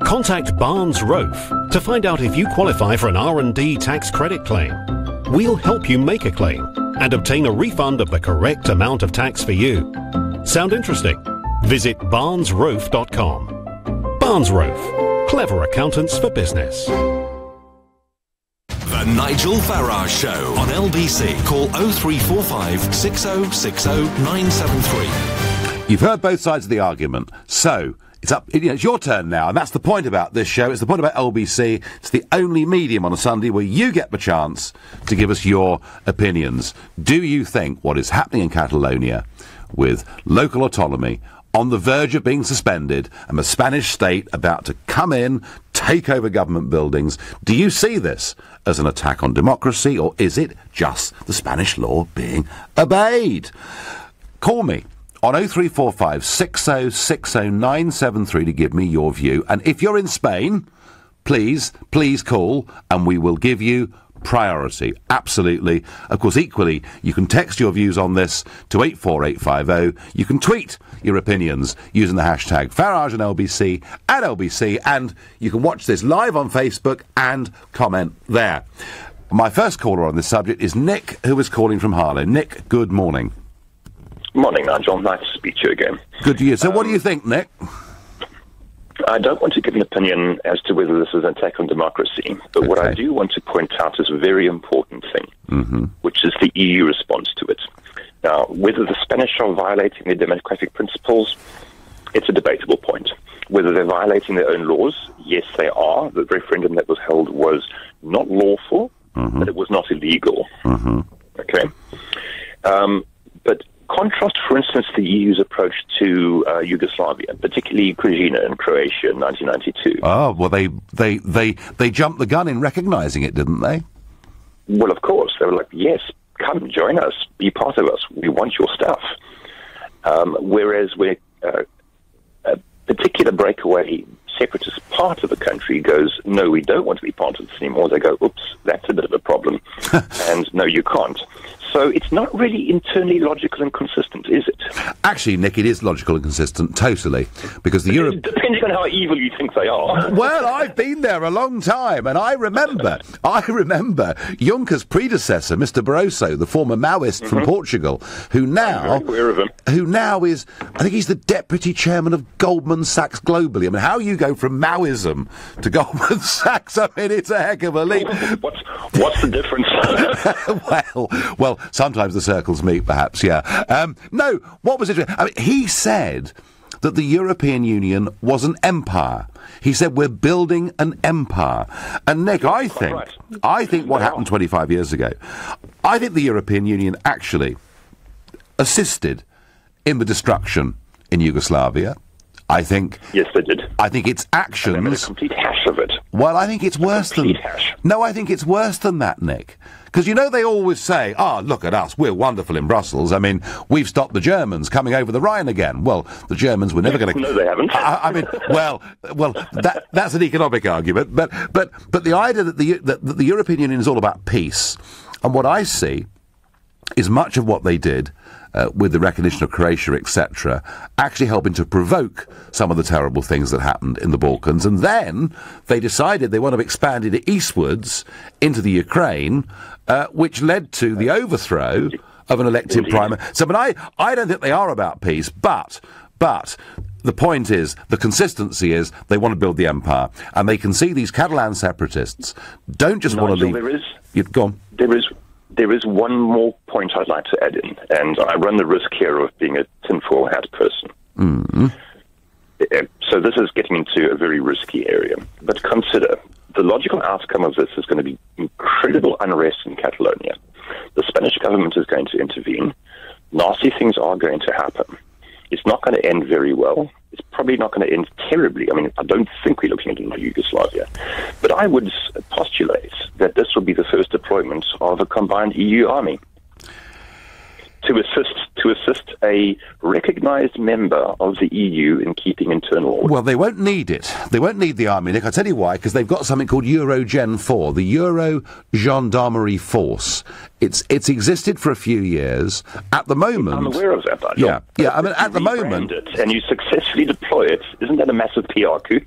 Contact Barnes Rofe to find out if you qualify for an R&D tax credit claim. We'll help you make a claim and obtain a refund of the correct amount of tax for you. Sound interesting? Visit barnesrofe.com. Barnes Rofe. Clever accountants for business. The Nigel Farage Show on LBC. Call 0345 6060 973. You've heard both sides of the argument. So, it's your turn now, and that's the point about this show. It's the point about LBC. It's the only medium on a Sunday where you get the chance to give us your opinions. Do you think what is happening in Catalonia with local autonomy on the verge of being suspended and the Spanish state about to come in, take over government buildings, do you see this as an attack on democracy, or is it just the Spanish law being obeyed? Call me on 0345 6060 973 to give me your view. And if you're in Spain, please call and we will give you priority. Absolutely. Of course, equally, you can text your views on this to 84850. You can tweet your opinions using the hashtag Farage and LBC at LBC, and you can watch this live on Facebook and comment there. My first caller on this subject is Nick, who is calling from Harlow. Nick, good morning. Morning, Nigel. Nice to speak to you again. Good to you. So what do you think, Nick? I don't want to give an opinion as to whether this is an attack on democracy, but what I do want to point out is a very important thing, which is the EU response to it. Now, whether the Spanish are violating their democratic principles, it's a debatable point. Whether they're violating their own laws, yes, they are. The referendum that was held was not lawful, but it was not illegal. Okay? But contrast, for instance, the EU's approach to Yugoslavia, particularly Krajina in Croatia in 1992. Oh, well, they jumped the gun in recognising it, didn't they? Well, of course. They were like, yes, come, join us, be part of us, we want your stuff. Whereas where a particular breakaway separatist part of the country goes, no, we don't want to be part of this anymore, they go, oops, that's a bit of a problem, and no, you can't. So it's not really internally logical and consistent, is it? Actually, Nick, it is logical and consistent, totally, because the Depending on how evil you think they are. Well, I've been there a long time, and I remember Juncker's predecessor, Mr. Barroso, the former Maoist from Portugal, who now is, I think he's the deputy chairman of Goldman Sachs globally. I mean, how you go from Maoism to Goldman Sachs, I mean, it's a heck of a leap. What's the difference? Well, sometimes the circles meet, perhaps, yeah. No, what was it? I mean, he said that the European Union was an empire. He said, we're building an empire. And, Nick, I think what happened 25 years ago, I think the European Union actually assisted in the destruction in Yugoslavia. I think... Yes, they did. I think its actions... I made a complete hash of it. Well, I think it's worse than... No, I think it's worse than that, Nick. Because, you know, they always say, look at us, we're wonderful in Brussels. I mean, we've stopped the Germans coming over the Rhine again. Well, the Germans were never going to... No, they haven't. I mean, well, that's an economic argument. But the idea that the European Union is all about peace, and what I see is much of what they did with the recognition of Croatia, etc., actually helping to provoke some of the terrible things that happened in the Balkans. And then they decided they want to expand it eastwards into the Ukraine, which led to the overthrow of an elected prime minister. So, but I don't think they are about peace, but the point is, the consistency is, they want to build the empire. And they can see these Catalan separatists don't just want to leave... Go on. There is one more point I'd like to add in, and I run the risk here of being a tinfoil hat person. Mm-hmm. So this is getting into a very risky area. But consider, the logical outcome of this is going to be incredible unrest in Catalonia. The Spanish government is going to intervene. Nasty things are going to happen. It's not going to end very well. It's probably not going to end terribly. I mean, I don't think we're looking at another Yugoslavia. But I would postulate that this will be the first deployment of a combined EU army to assist a recognised member of the EU in keeping internal order. Well, they won't need it. They won't need the army, Nick. I'll tell you why, because they've got something called Eurogen 4, the Euro Gendarmerie Force. It's existed for a few years. At the moment... I'm aware of that, Nigel. Yeah, I mean, at the moment... And you successfully deploy it, isn't that a massive PR coup?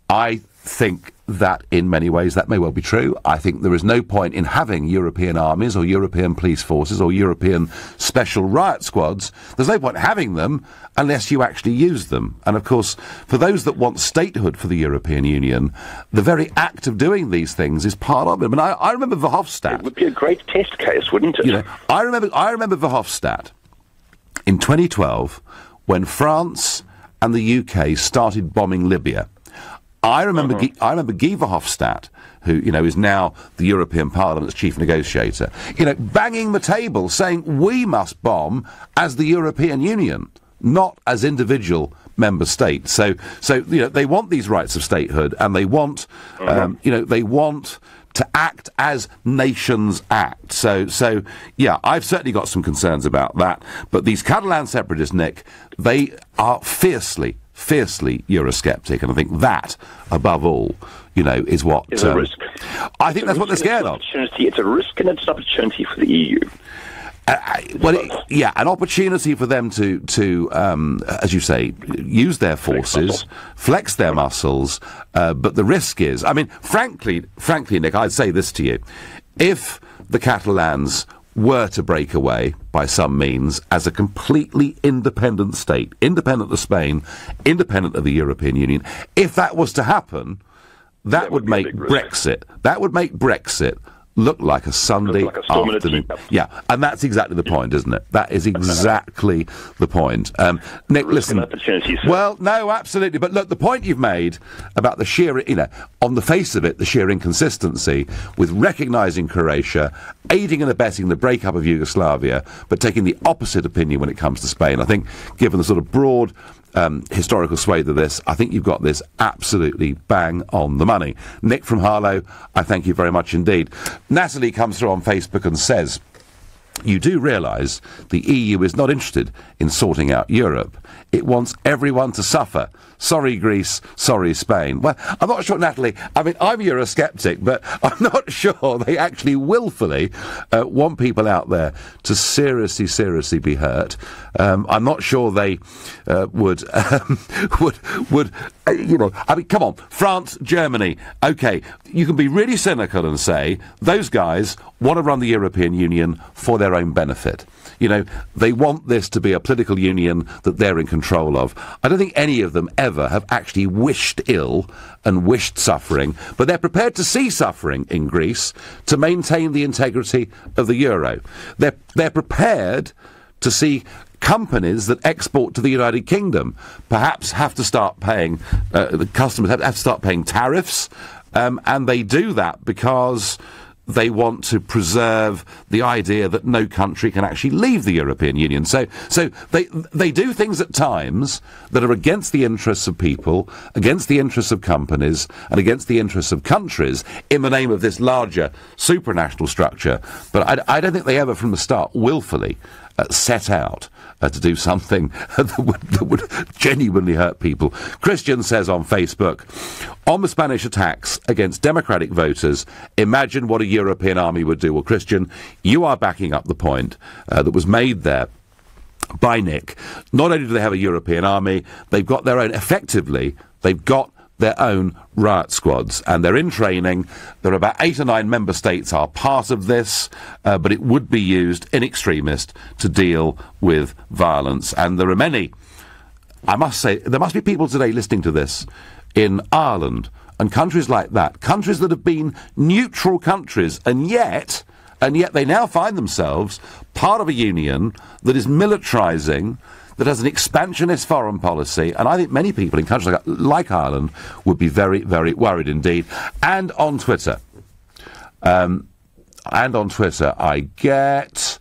I think that in many ways that may well be true. I think there is no point in having European armies or European police forces or European special riot squads. There's no point having them unless you actually use them. And of course, for those that want statehood for the European Union, the very act of doing these things is part of it. I mean, I remember Verhofstadt. It would be a great test case, wouldn't it? You know, I remember Verhofstadt in 2012 when France and the UK started bombing Libya. I remember Guy Verhofstadt, who, you know, is now the European Parliament's chief negotiator, you know, banging the table saying we must bomb as the European Union, not as individual member states. So you know, they want these rights of statehood, and they want, you know, they want to act as nations act. So yeah, I've certainly got some concerns about that. But these Catalan separatists, Nick, they are fiercely Eurosceptic, and I think that, above all, you know, is what... It's a risk. I think that's what they're scared of. It's a risk and it's an opportunity for the EU. An opportunity for them to as you say, use their forces, flex their muscles, but the risk is... I mean, frankly, Nick, I'd say this to you. If the Catalans were to break away by some means as a completely independent state, independent of Spain, independent of the European Union, if that was to happen, that would make Brexit. That would make Brexit look like a Sunday afternoon. Yeah, and that's exactly the point, isn't it? That is exactly the point. Nick, listen. Well, no, absolutely. But look, the point you've made about the sheer, you know, on the face of it, the sheer inconsistency with recognising Croatia, aiding and abetting the breakup of Yugoslavia, but taking the opposite opinion when it comes to Spain. I think, given the sort of broad historical swathe of this, I think you've got this absolutely bang on the money. Nick from Harlow, I thank you very much indeed. Natalie comes through on Facebook and says, you do realise the EU is not interested in sorting out Europe. It wants everyone to suffer. Sorry, Greece. Sorry, Spain. Well, I'm not sure, Natalie. I mean, I'm Eurosceptic, but I'm not sure they actually willfully want people out there to seriously be hurt. I'm not sure they would, you know, I mean, come on, France, Germany. OK, you can be really cynical and say those guys want to run the European Union for their own benefit. You know, they want this to be a political union that they're in control of. I don't think any of them ever have actually wished ill and wished suffering, but they're prepared to see suffering in Greece to maintain the integrity of the euro. They're prepared to see companies that export to the United Kingdom perhaps have to start paying, the customers have to start paying tariffs, and they do that because they want to preserve the idea that no country can actually leave the European Union. So they do things at times that are against the interests of people, against the interests of companies, and against the interests of countries in the name of this larger supranational structure. But I don't think they ever from the start willfully set out to do something that would genuinely hurt people. Christian says on Facebook, on the Spanish attacks against democratic voters, imagine what a European army would do. Well, Christian, you are backing up the point that was made there by Nick. Not only do they have a European army, they've got their own, effectively, they've got their own riot squads, and they're in training. There are about 8 or 9 member states are part of this, but it would be used in extremist to deal with violence. And there are many, I must say, there must be people today listening to this in Ireland and countries like that, countries that have been neutral countries, and yet they now find themselves part of a union that is militarising, that has an expansionist foreign policy, and I think many people in countries like Ireland would be very, very worried indeed. And on Twitter, I get...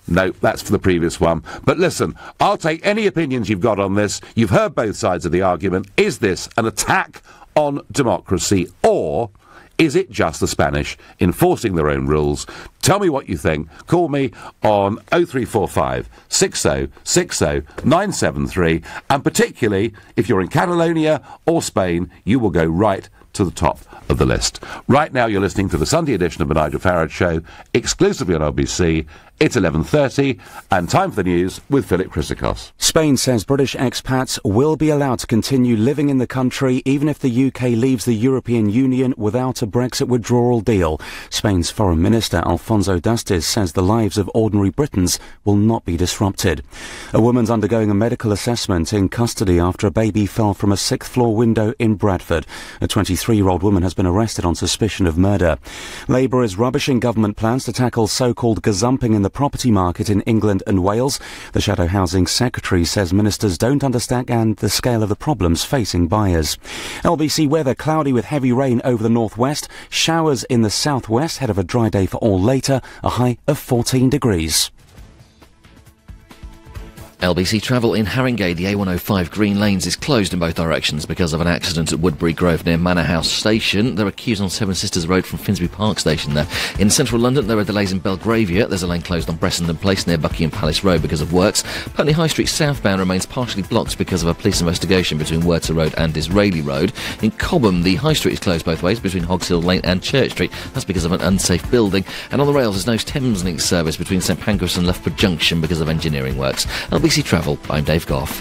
No, that's for the previous one. But listen, I'll take any opinions you've got on this. You've heard both sides of the argument. Is this an attack on democracy, or is it just the Spanish enforcing their own rules? Tell me what you think. Call me on 0345 60 60 973. And particularly, if you're in Catalonia or Spain, you will go right to the top of the list. Right now, you're listening to the Sunday edition of the Nigel Farage Show, exclusively on LBC. It's 11:30, and time for the news with Philip Chryssikos. Spain says British expats will be allowed to continue living in the country even if the UK leaves the European Union without a Brexit withdrawal deal. Spain's Foreign Minister Alfonso Dastis says the lives of ordinary Britons will not be disrupted. A woman's undergoing a medical assessment in custody after a baby fell from a 6th-floor window in Bradford. A 23-year-old woman has been arrested on suspicion of murder. Labour is rubbishing government plans to tackle so-called gazumping in the property market in England and Wales. The Shadow Housing Secretary says ministers don't understand the scale of the problems facing buyers. LBC weather, cloudy with heavy rain over the northwest, showers in the southwest, ahead of a dry day for all later, a high of 14 degrees. LBC travel in Haringey, the A105 Green Lanes is closed in both directions because of an accident at Woodbury Grove near Manor House Station. There are queues on Seven Sisters Road from Finsbury Park Station there. In central London, there are delays in Belgravia. There's a lane closed on Bressenden Place near Buckingham Palace Road because of works. Putney High Street southbound remains partially blocked because of a police investigation between Wurter Road and Disraeli Road. In Cobham, the High Street is closed both ways between Hogs Hill Lane and Church Street. That's because of an unsafe building. And on the rails, there's no Thameslink service between St Pancras and Loughborough Junction because of engineering works. LBC Travel, I'm Dave Goff.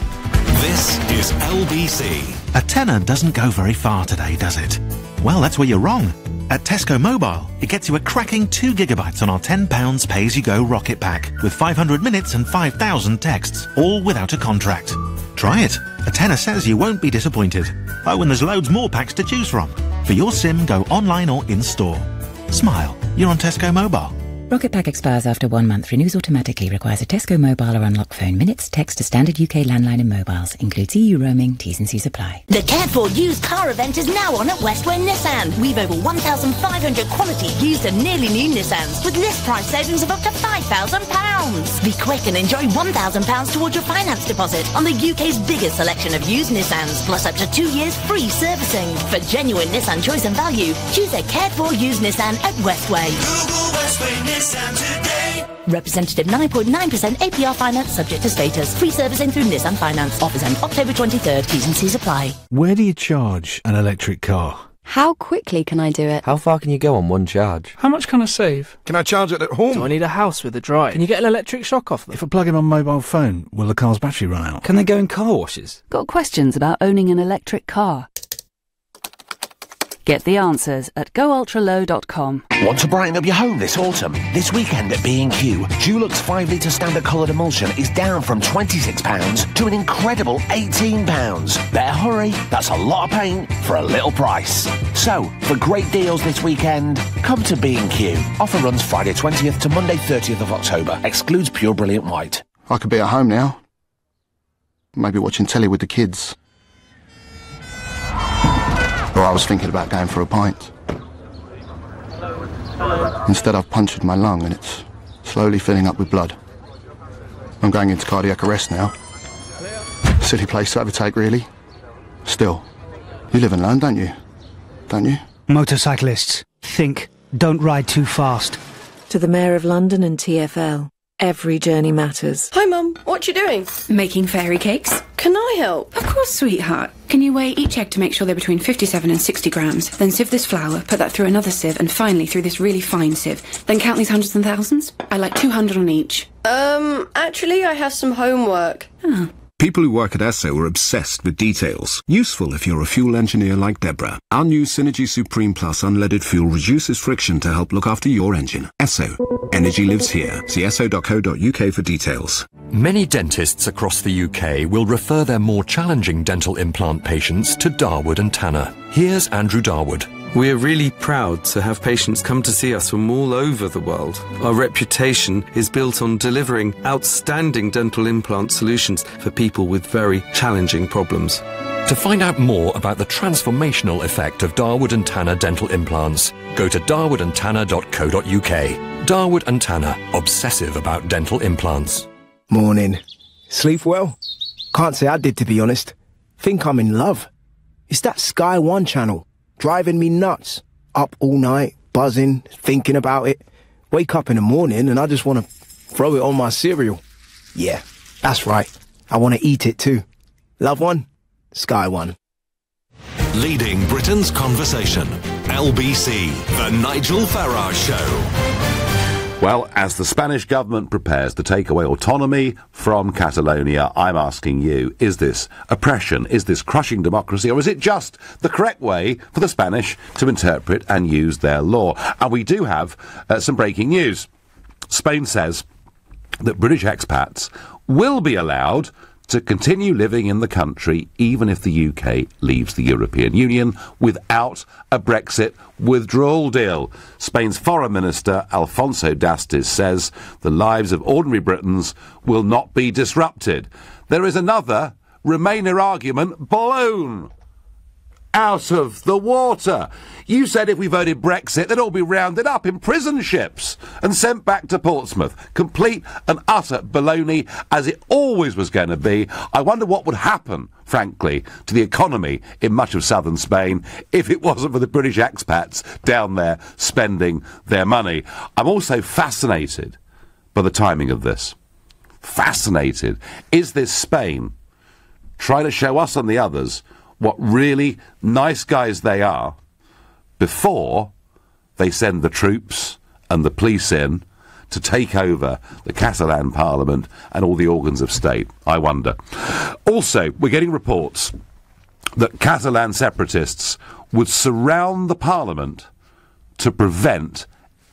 This is LBC. A tenner doesn't go very far today, does it? Well, that's where you're wrong. At Tesco Mobile, it gets you a cracking 2 gigabytes on our £10 pay-as-you-go rocket pack with 500 minutes and 5,000 texts, all without a contract. Try it. A tenner says you won't be disappointed. Oh, and there's loads more packs to choose from. For your SIM, go online or in-store. Smile. You're on Tesco Mobile. Rocket Pack expires after 1 month. Renews automatically. Requires a Tesco Mobile or Unlock phone. Minutes, text to standard UK landline and mobiles. Includes EU roaming. T's and C's apply. The Cared For used car event is now on at Westway Nissan. We've over 1,500 quality used and nearly new Nissans with list price savings of up to £5,000. Be quick and enjoy £1,000 towards your finance deposit on the UK's biggest selection of used Nissans, plus up to 2 years free servicing. For genuine Nissan choice and value, choose a Cared For used Nissan at Westway. Google Westway Nissan today. Representative 9.9% APR finance subject to status. Free servicing through Nissan Finance. Offers end October 23rd. T's and C's apply. Where do you charge an electric car? How quickly can I do it? How far can you go on one charge? How much can I save? Can I charge it at home? Do I need a house with a drive? Can you get an electric shock off them? If I plug in my mobile phone, will the car's battery run out? Can they go in car washes? Got questions about owning an electric car? Get the answers at goultralow.com. Want to brighten up your home this autumn? This weekend at B&Q, Dulux 5 litre standard coloured emulsion is down from £26 to an incredible £18. Better hurry, that's a lot of paint for a little price. So, for great deals this weekend, come to B&Q. Offer runs Friday 20th to Monday 30th of October. Excludes Pure Brilliant White. I could be at home now. Maybe watching telly with the kids. Or I was thinking about going for a pint. Instead, I've punctured my lung and it's slowly filling up with blood. I'm going into cardiac arrest now. Silly place to overtake, really. Still, you live and learn, don't you? Don't you? Motorcyclists, think, don't ride too fast. To the Mayor of London and TfL, every journey matters. Hi, Mum. What you doing? Making fairy cakes. Can I help? Of course, sweetheart. Can you weigh each egg to make sure they're between 57 and 60 grams? Then sieve this flour, put that through another sieve, and finally through this really fine sieve. Then count these hundreds and thousands. I like 200 on each. Actually, I have some homework. Oh. People who work at Esso are obsessed with details. Useful if you're a fuel engineer like Deborah. Our new Synergy Supreme Plus unleaded fuel reduces friction to help look after your engine. Esso. Energy lives here. See esso.co.uk for details. Many dentists across the UK will refer their more challenging dental implant patients to Darwood and Tanner. Here's Andrew Darwood. We're really proud to have patients come to see us from all over the world. Our reputation is built on delivering outstanding dental implant solutions for people with very challenging problems. To find out more about the transformational effect of Darwood and Tanner dental implants, go to darwoodandtanner.co.uk. Darwood and Tanner, obsessive about dental implants. Morning. Sleep well? Can't say I did, to be honest. Think I'm in love. It's that Sky One channel. Driving me nuts. Up all night, buzzing, thinking about it. Wake up in the morning and I just want to throw it on my cereal. Yeah, that's right. I want to eat it too. Love one? Sky One. Leading Britain's conversation. LBC, The Nigel Farage Show. Well, as the Spanish government prepares to take away autonomy from Catalonia, I'm asking you, is this oppression? Is this crushing democracy? Or is it just the correct way for the Spanish to interpret and use their law? And we do have some breaking news. Spain says that British expats will be allowed to continue living in the country even if the UK leaves the European Union without a Brexit withdrawal deal. Spain's Foreign Minister Alfonso Dastis says the lives of ordinary Britons will not be disrupted. There is another Remainer argument blown out of the water. You said if we voted Brexit, they'd all be rounded up in prison ships and sent back to Portsmouth. Complete and utter baloney, as it always was going to be. I wonder what would happen, frankly, to the economy in much of southern Spain if it wasn't for the British expats down there spending their money. I'm also fascinated by the timing of this. Fascinated. Is this Spain trying to show us and the others what really nice guys they are before they send the troops and the police in to take over the Catalan Parliament and all the organs of state? I wonder. Also, we're getting reports that Catalan separatists would surround the Parliament to prevent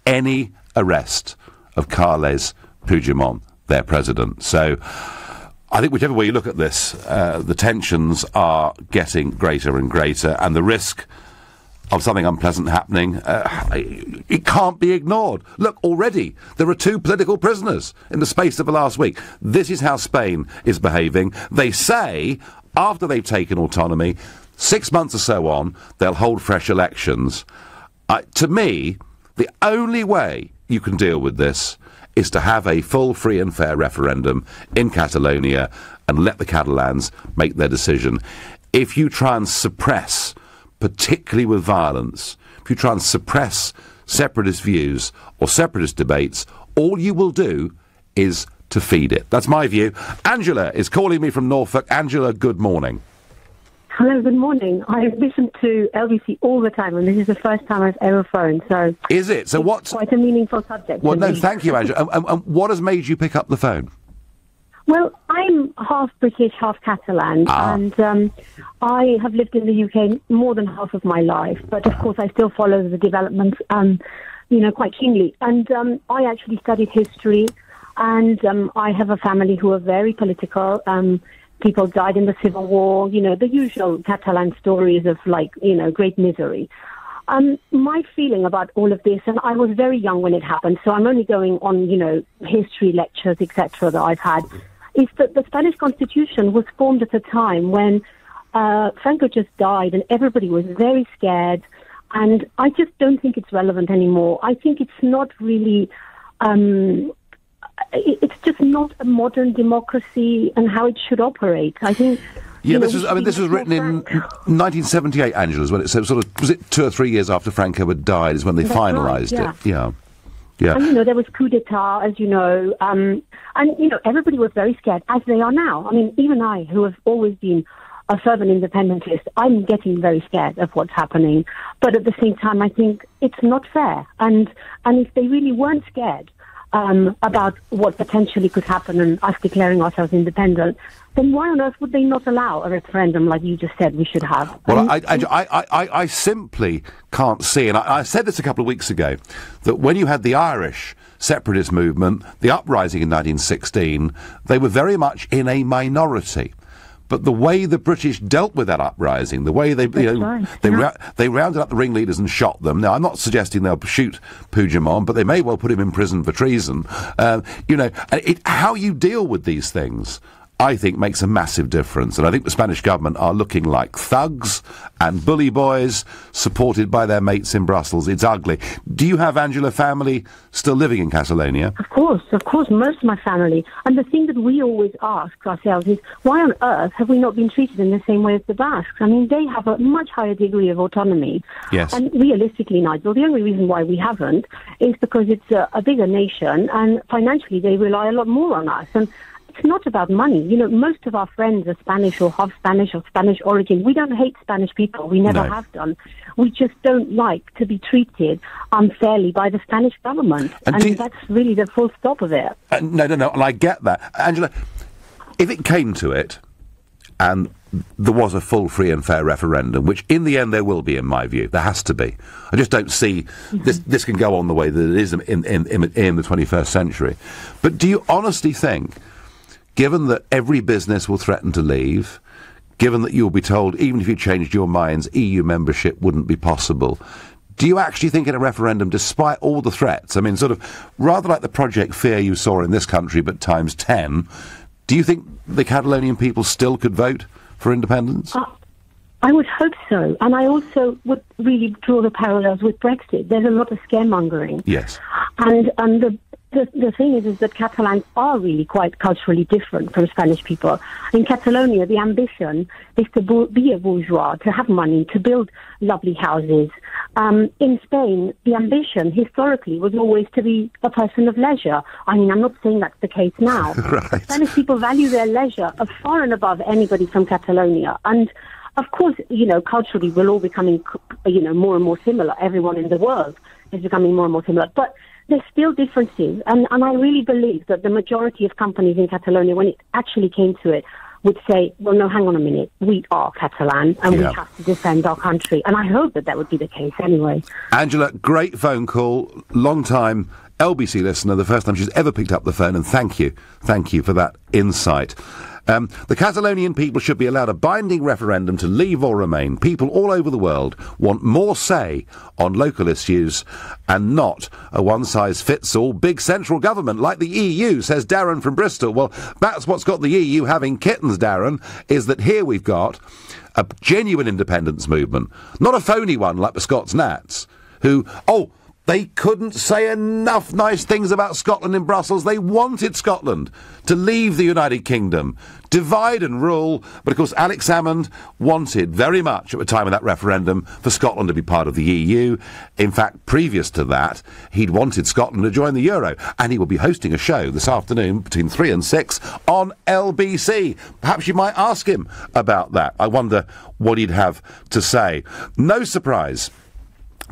any arrest of Carles Puigdemont, their president. So I think whichever way you look at this, the tensions are getting greater and greater, and the risk of something unpleasant happening, it can't be ignored. Look, already there are 2 political prisoners in the space of the last week. This is how Spain is behaving. They say, after they've taken autonomy, 6 months or so on, they'll hold fresh elections. To me, the only way you can deal with this is to have a full, free and fair referendum in Catalonia and let the Catalans make their decision. If you try and suppress, particularly with violence, if you try and suppress separatist views or separatist debates, all you will do is to feed it. That's my view. Angela is calling me from Norfolk. Angela, good morning. Hello, good morning. I listen to LBC all the time, and this is the first time I've ever phoned, so... Is it? So what's... quite a meaningful subject. Well, to no, me. thank you, Angela. And what has made you pick up the phone? Well, I'm half British, half Catalan, and I have lived in the UK more than half of my life, but of course I still follow the developments, quite keenly. And I actually studied history, and I have a family who are very political. People died in the Civil War, the usual Catalan stories of, great misery. My feeling about all of this, and I was very young when it happened, so I'm only going on, history lectures, etc., that I've had, is that the Spanish Constitution was formed at a time when Franco just died and everybody was very scared, and I just don't think it's relevant anymore. I think it's not really... it's just not a modern democracy and how it should operate. I think... Yeah, this was written in 1978, Angela, when it sort of, was it 2 or 3 years after Franco had died is when they finalised it. Yeah. And, there was coup d'etat, as you know, and, everybody was very scared, as they are now. I mean, even I, who have always been a fervent independentist, I'm getting very scared of what's happening. But at the same time, I think it's not fair. And if they really weren't scared about what potentially could happen and us declaring ourselves independent, then why on earth would they not allow a referendum like you just said we should have? Well, I simply can't see, and I said this a couple of weeks ago, that when you had the Irish separatist movement, the uprising in 1916, they were very much in a minority. But the way the British dealt with that uprising, the way they rounded up the ringleaders and shot them. Now, I'm not suggesting they'll shoot Puigdemont, but they may well put him in prison for treason. How you deal with these things, I think, makes a massive difference. And I think the Spanish government are looking like thugs and bully boys supported by their mates in Brussels. It's ugly. Do you have, Angela, family still living in Catalonia? Of course, most of my family. And the thing that we always ask ourselves is, why on earth have we not been treated in the same way as the Basques? I mean, they have a much higher degree of autonomy. Yes. And realistically, Nigel, the only reason why we haven't is because it's a bigger nation, and financially they rely a lot more on us. And it's not about money. Most of our friends are Spanish or half Spanish or Spanish origin. We don't hate Spanish people. We never have done. We just don't like to be treated unfairly by the Spanish government. And that's really the full stop of it. No. And I get that. Angela, if it came to it, and there was a full, free and fair referendum, which in the end there will be, in my view. There has to be. I just don't see this can go on the way that it is in the 21st century. But do you honestly think, given that every business will threaten to leave, given that you'll be told, even if you changed your minds, EU membership wouldn't be possible, do you actually think in a referendum, despite all the threats, I mean, sort of, rather like the Project Fear you saw in this country, but times 10, do you think the Catalonian people still could vote for independence? I would hope so. And I also would really draw the parallels with Brexit. There's a lot of scaremongering. Yes. And the thing is that Catalans are really quite culturally different from Spanish people. In Catalonia, the ambition is to be a bourgeois, to have money, to build lovely houses. In Spain, the ambition historically was always to be a person of leisure. I mean, I'm not saying that's the case now. Right. Spanish people value their leisure far and above anybody from Catalonia. And of course, culturally, we're all becoming, more and more similar. Everyone in the world is becoming more and more similar. But there's still differences, and I really believe that the majority of companies in Catalonia, when it actually came to it, would say, well, no, hang on a minute, we are Catalan, and we have to defend our country. And I hope that would be the case anyway. Angela, great phone call, long-time LBC listener, the first time she's ever picked up the phone, and thank you for that insight. The Catalonian people should be allowed a binding referendum to leave or remain. People all over the world want more say on local issues and not a one-size-fits-all big central government like the EU, says Darren from Bristol. Well, that's what's got the EU having kittens, Darren, is that here we've got a genuine independence movement, not a phony one like the Scots Nats, who, They couldn't say enough nice things about Scotland in Brussels. They wanted Scotland to leave the United Kingdom, divide and rule. But, of course, Alex Salmond wanted very much at the time of that referendum for Scotland to be part of the EU. In fact, previous to that, he'd wanted Scotland to join the Euro. And he will be hosting a show this afternoon between 3 and 6 on LBC. Perhaps you might ask him about that. I wonder what he'd have to say. No surprise.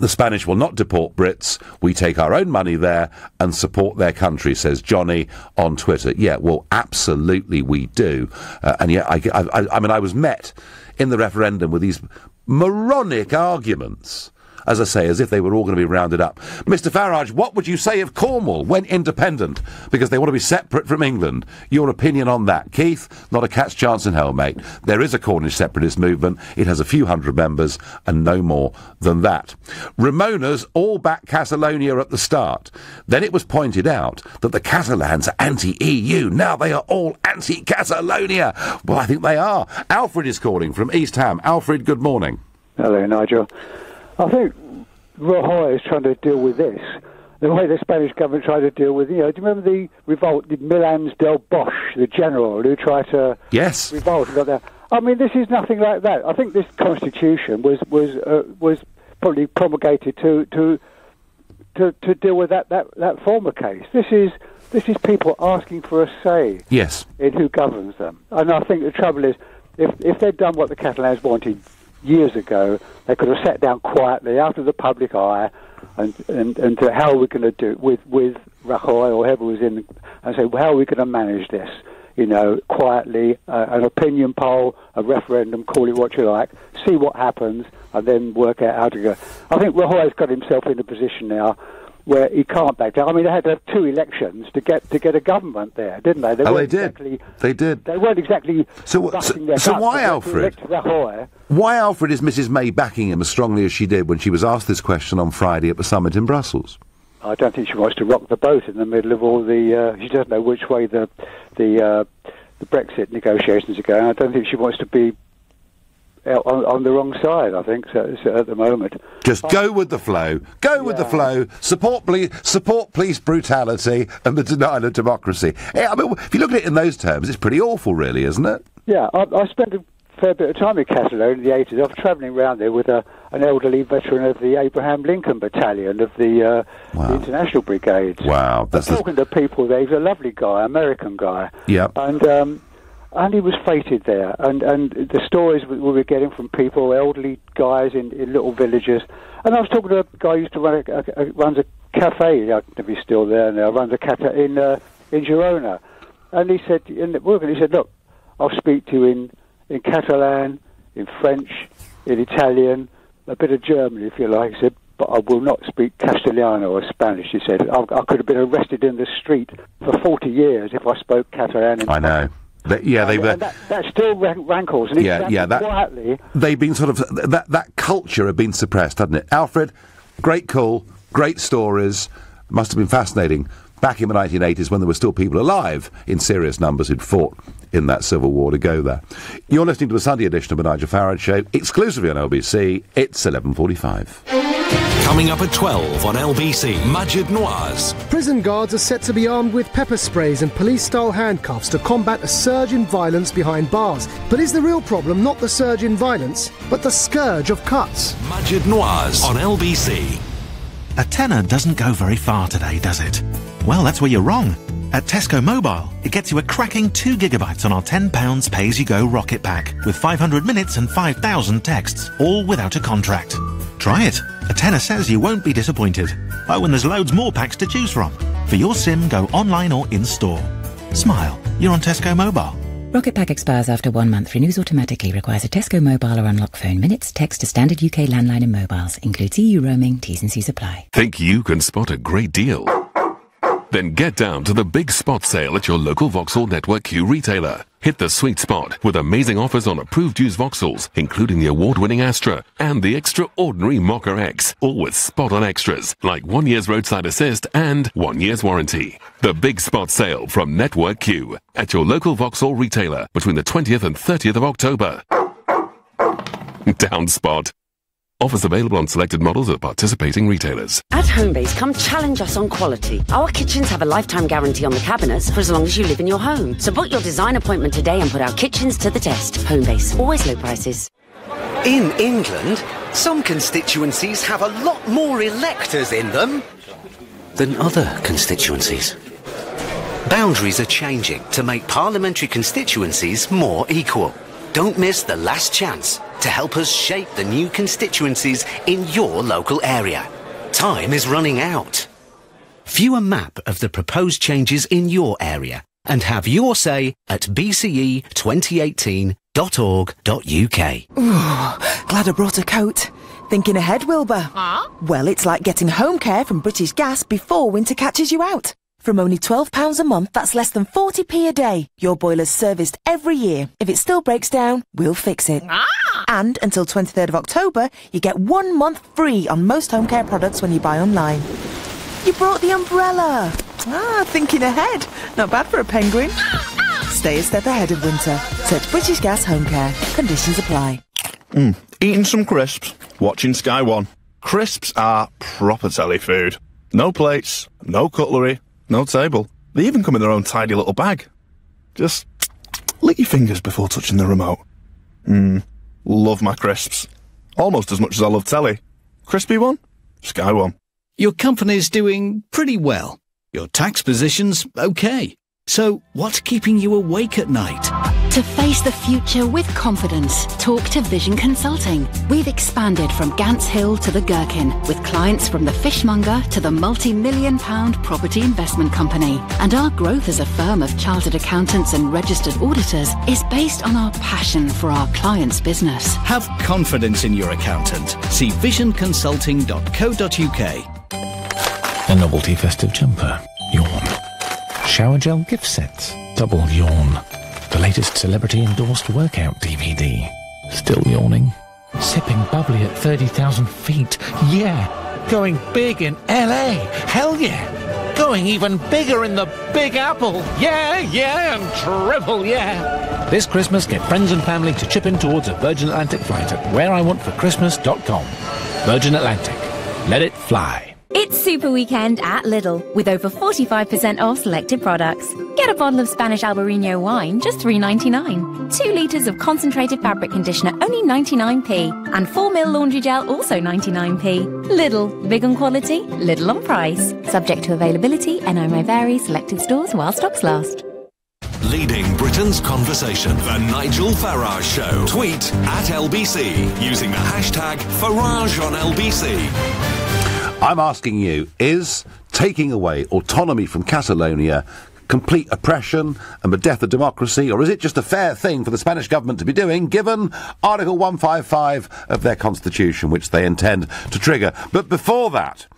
The Spanish will not deport Brits. We take our own money there and support their country, says Johnny on Twitter. Yeah, well, absolutely we do. And yet, I mean, I was met in the referendum with these moronic arguments, as I say, as if they were all going to be rounded up. Mr Farage, what would you say if Cornwall went independent because they want to be separate from England? Your opinion on that? Keith, not a cat's chance in hell, mate. There is a Cornish separatist movement. It has a few hundred members and no more than that. Ramona's all back Catalonia at the start. Then it was pointed out that the Catalans are anti-EU. Now they are all anti-Catalonia. Well, I think they are. Alfred is calling from East Ham. Alfred, good morning. Hello, Nigel. I think Rajoy is trying to deal with this the way the Spanish government tried to deal with, do you remember the revolt, did Milans del Bosch, the general, who tried to revolt and got there? I mean, this is nothing like that. I think this constitution was probably promulgated to deal with that former case. This is people asking for a say in who governs them. And I think the trouble is, if they'd done what the Catalans wanted years ago, they could have sat down quietly out of the public eye and how are we going to do it with Rajoy or whoever was in, and say, well, how are we going to manage this? Quietly, an opinion poll, a referendum, call it what you like, see what happens, and then work out how to go. I think Rajoy's got himself in a position now where he can't back down. I mean, they had to have 2 elections to get a government there, didn't they? They did. They did. They weren't exactly. So why, Alfred? Why, Alfred, is Mrs May backing him as strongly as she did when she was asked this question on Friday at the summit in Brussels? I don't think she wants to rock the boat in the middle of all the. She doesn't know which way the Brexit negotiations are going. I don't think she wants to be on the wrong side, I think, so at the moment. Just go with the flow. Go with the flow. Support police brutality and the denial of democracy. I mean, if you look at it in those terms, it's pretty awful, really, isn't it? Yeah, I spent a fair bit of time in Catalonia in the 80s. I was travelling around there with an elderly veteran of the Abraham Lincoln Battalion of the International Brigades. Wow. Talking to people there. He's a lovely guy, American guy. Yeah. And he was fated there, and the stories we were getting from people, elderly guys in little villages. And I was talking to a guy who used to runs a cafe. I don't know if he's still there now. Runs a cafe in Girona, and he said look, I'll speak to you in Catalan, in French, in Italian, a bit of German if you like. He said, but I will not speak Castellano or Spanish. He said, I could have been arrested in the street for 40 years if I spoke Catalan. I know. That still rankles. And quietly. They've been sort of that culture had been suppressed, hasn't it? Alfred, great call, great stories. Must have been fascinating back in the 1980s when there were still people alive in serious numbers who'd fought in that civil war to go there. You're listening to the Sunday edition of the Nigel Farage Show, exclusively on LBC. It's 11:45. Coming up at 12 on LBC, Majid Noir's. Prison guards are set to be armed with pepper sprays and police-style handcuffs to combat a surge in violence behind bars. But is the real problem not the surge in violence, but the scourge of cuts? Majid Noir's on LBC. A tenner doesn't go very far today, does it? Well, that's where you're wrong. At Tesco Mobile, it gets you a cracking 2 gigabytes on our £10 pay-as-you-go rocket pack with 500 minutes and 5,000 texts, all without a contract. Try it. A tenner says you won't be disappointed. Oh, and there's loads more packs to choose from. For your SIM, go online or in-store. Smile. You're on Tesco Mobile. Rocket Pack expires after 1 month. Renews automatically. Requires a Tesco Mobile or Unlock phone. Minutes, text to standard UK landline and mobiles. Includes EU roaming. T's and C's apply. Think you can spot a great deal? Then get down to the big spot sale at your local Vauxhall Network Q retailer. Hit the sweet spot with amazing offers on approved used Vauxhalls, including the award-winning Astra and the extraordinary Mocha X, all with spot-on extras like 1 year's roadside assist and 1 year's warranty. The big spot sale from Network Q at your local Vauxhall retailer between the 20th and 30th of October. Down spot. Offers available on selected models at participating retailers. At Homebase, come challenge us on quality. Our kitchens have a lifetime guarantee on the cabinets for as long as you live in your home. So book your design appointment today and put our kitchens to the test. Homebase, always low prices. In England, some constituencies have a lot more electors in them than other constituencies. Boundaries are changing to make parliamentary constituencies more equal. Don't miss the last chance to help us shape the new constituencies in your local area. Time is running out. View a map of the proposed changes in your area and have your say at bce2018.org.uk. Ooh, glad I brought a coat. Thinking ahead, Wilbur? Well, it's like getting home care from British Gas before winter catches you out. From only £12 a month, that's less than 40p a day. Your boiler's serviced every year. If it still breaks down, we'll fix it. And until 23rd of October, you get 1 month free on most home care products when you buy online. You brought the umbrella. Thinking ahead. Not bad for a penguin. Stay a step ahead of winter. Search British Gas Home Care. Conditions apply. Eating some crisps, watching Sky One. Crisps are proper telly food. No plates, no cutlery, no table. They even come in their own tidy little bag. Just lick your fingers before touching the remote. Love my crisps. Almost as much as I love telly. Crispy One, Sky One. Your company's doing pretty well. Your tax position's okay. So what's keeping you awake at night? To face the future with confidence, talk to Vision Consulting. We've expanded from Gants Hill to the Gherkin, with clients from the fishmonger to the multi-million-pound property investment company. And our growth as a firm of chartered accountants and registered auditors is based on our passion for our clients' business. Have confidence in your accountant. See visionconsulting.co.uk. A novelty festive jumper. Yawn. Shower gel gift sets. Double yawn. The latest celebrity-endorsed workout DVD. Still yawning. Sipping bubbly at 30,000 feet. Yeah! Going big in LA. Hell yeah! Going even bigger in the Big Apple. Yeah, and triple yeah! This Christmas, get friends and family to chip in towards a Virgin Atlantic flight at whereiwantforchristmas.com. Virgin Atlantic. Let it fly. It's Super Weekend at Lidl, with over 45% off selected products. Get a bottle of Spanish Albarino wine, just $3.99. 2 litres of concentrated fabric conditioner, only 99p. And 4ml laundry gel, also 99p. Lidl, big on quality, little on price. Subject to availability, NI may vary, selected stores while stocks last. Leading Britain's conversation, The Nigel Farage Show. Tweet at LBC using the hashtag FarageOnLBC. I'm asking you, is taking away autonomy from Catalonia complete oppression and the death of democracy, or is it just a fair thing for the Spanish government to be doing, given Article 155 of their constitution, which they intend to trigger? But before that,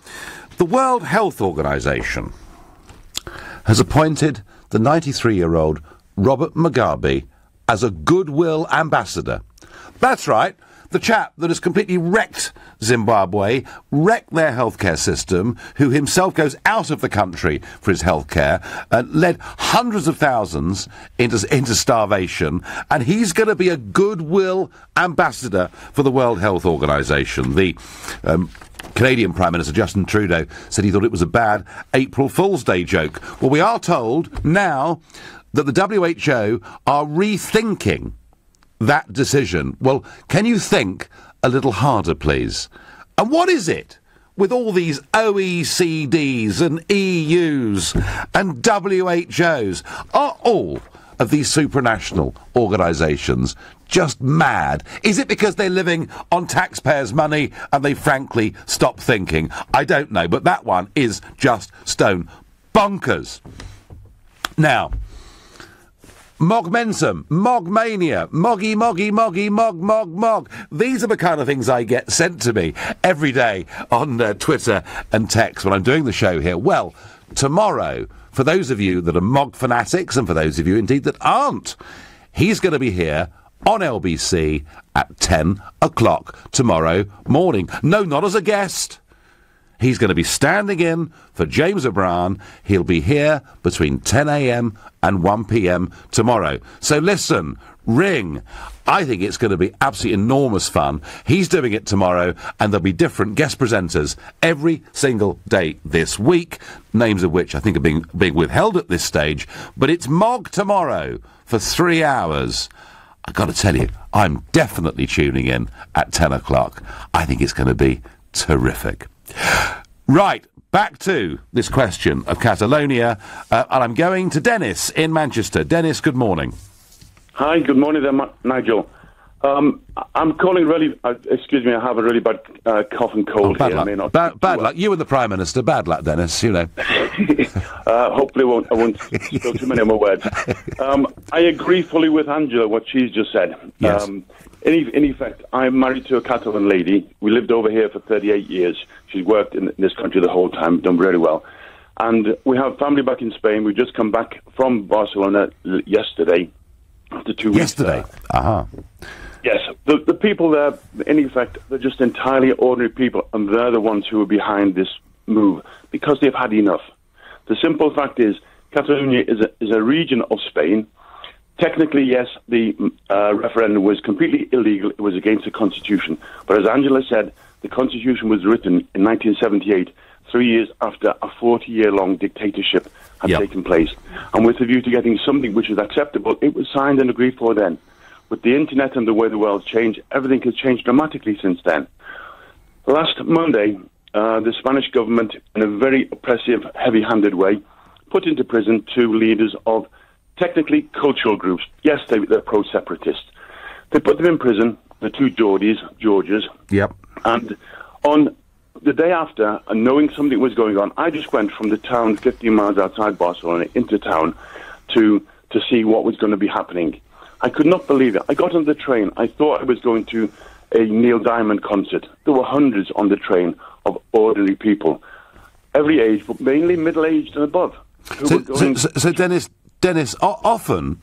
the World Health Organization has appointed the 93-year-old Robert Mugabe as a goodwill ambassador. That's right. The chap that has completely wrecked Zimbabwe, wrecked their healthcare system, who himself goes out of the country for his healthcare, and led hundreds of thousands into starvation, and he's going to be a goodwill ambassador for the World Health Organization. The Canadian Prime Minister Justin Trudeau said he thought it was a bad April Fool's Day joke. Well, we are told now that the WHO are rethinking that decision. Well, can you think a little harder, please? And what is it with all these OECDs and EUs and WHOs? Are all of these supranational organisations just mad? Is it because they're living on taxpayers' money and they frankly stop thinking? I don't know, but that one is just stone bonkers. Now, Mogmentum, Mogmania, Moggy, Moggy, Moggy, Mog, Mog, Mog. These are the kind of things I get sent to me every day on Twitter and text when I'm doing the show here. Well, tomorrow, for those of you that are Mog fanatics, and for those of you indeed that aren't, he's going to be here on LBC at 10 o'clock tomorrow morning. No, not as a guest. He's going to be standing in for James O'Brien. He'll be here between 10 a.m. and 1 p.m. tomorrow. So listen, ring. I think it's going to be absolutely enormous fun. He's doing it tomorrow, and there'll be different guest presenters every single day this week, names of which I think are being withheld at this stage. But it's Mog tomorrow for 3 hours. I've got to tell you, I'm definitely tuning in at 10 o'clock. I think it's going to be terrific. Right, back to this question of Catalonia, and I'm going to Dennis in Manchester. Dennis, good morning. Hi, good morning there, Nigel. I'm calling really, excuse me, I have a really bad cough and cold bad here. Luck. Bad luck. You and the Prime Minister, bad luck, Dennis, you know. Hopefully I won't spill too many of my words. I agree fully with Angela, what she's just said. Yes. In effect, I'm married to a Catalan lady. We lived over here for 38 years. She's worked in this country the whole time, done very well. And we have family back in Spain. We've just come back from Barcelona yesterday, after 2 weeks. Yesterday? Yes. The people there, in effect, they're just entirely ordinary people, and they're the ones who are behind this move, because they've had enough. The simple fact is, Catalonia is a region of Spain. Technically, yes, the referendum was completely illegal. It was against the Constitution. But as Angela said, the Constitution was written in 1978, 3 years after a 40-year-long dictatorship had taken place. And with the view to getting something which was acceptable, it was signed and agreed for then. With the internet and the way the world's changed, everything has changed dramatically since then. Last Monday, the Spanish government, in a very oppressive, heavy-handed way, put into prison 2 leaders of technically cultural groups. Yes, they're pro-separatists. They put them in prison, the 2 Georges. Yep. And on the day after, and knowing something was going on, I just went from the town 15 miles outside Barcelona into town to see what was going to be happening. I could not believe it. I got on the train. I thought I was going to a Neil Diamond concert. There were hundreds on the train of ordinary people, every age, but mainly middle-aged and above. So Dennis, often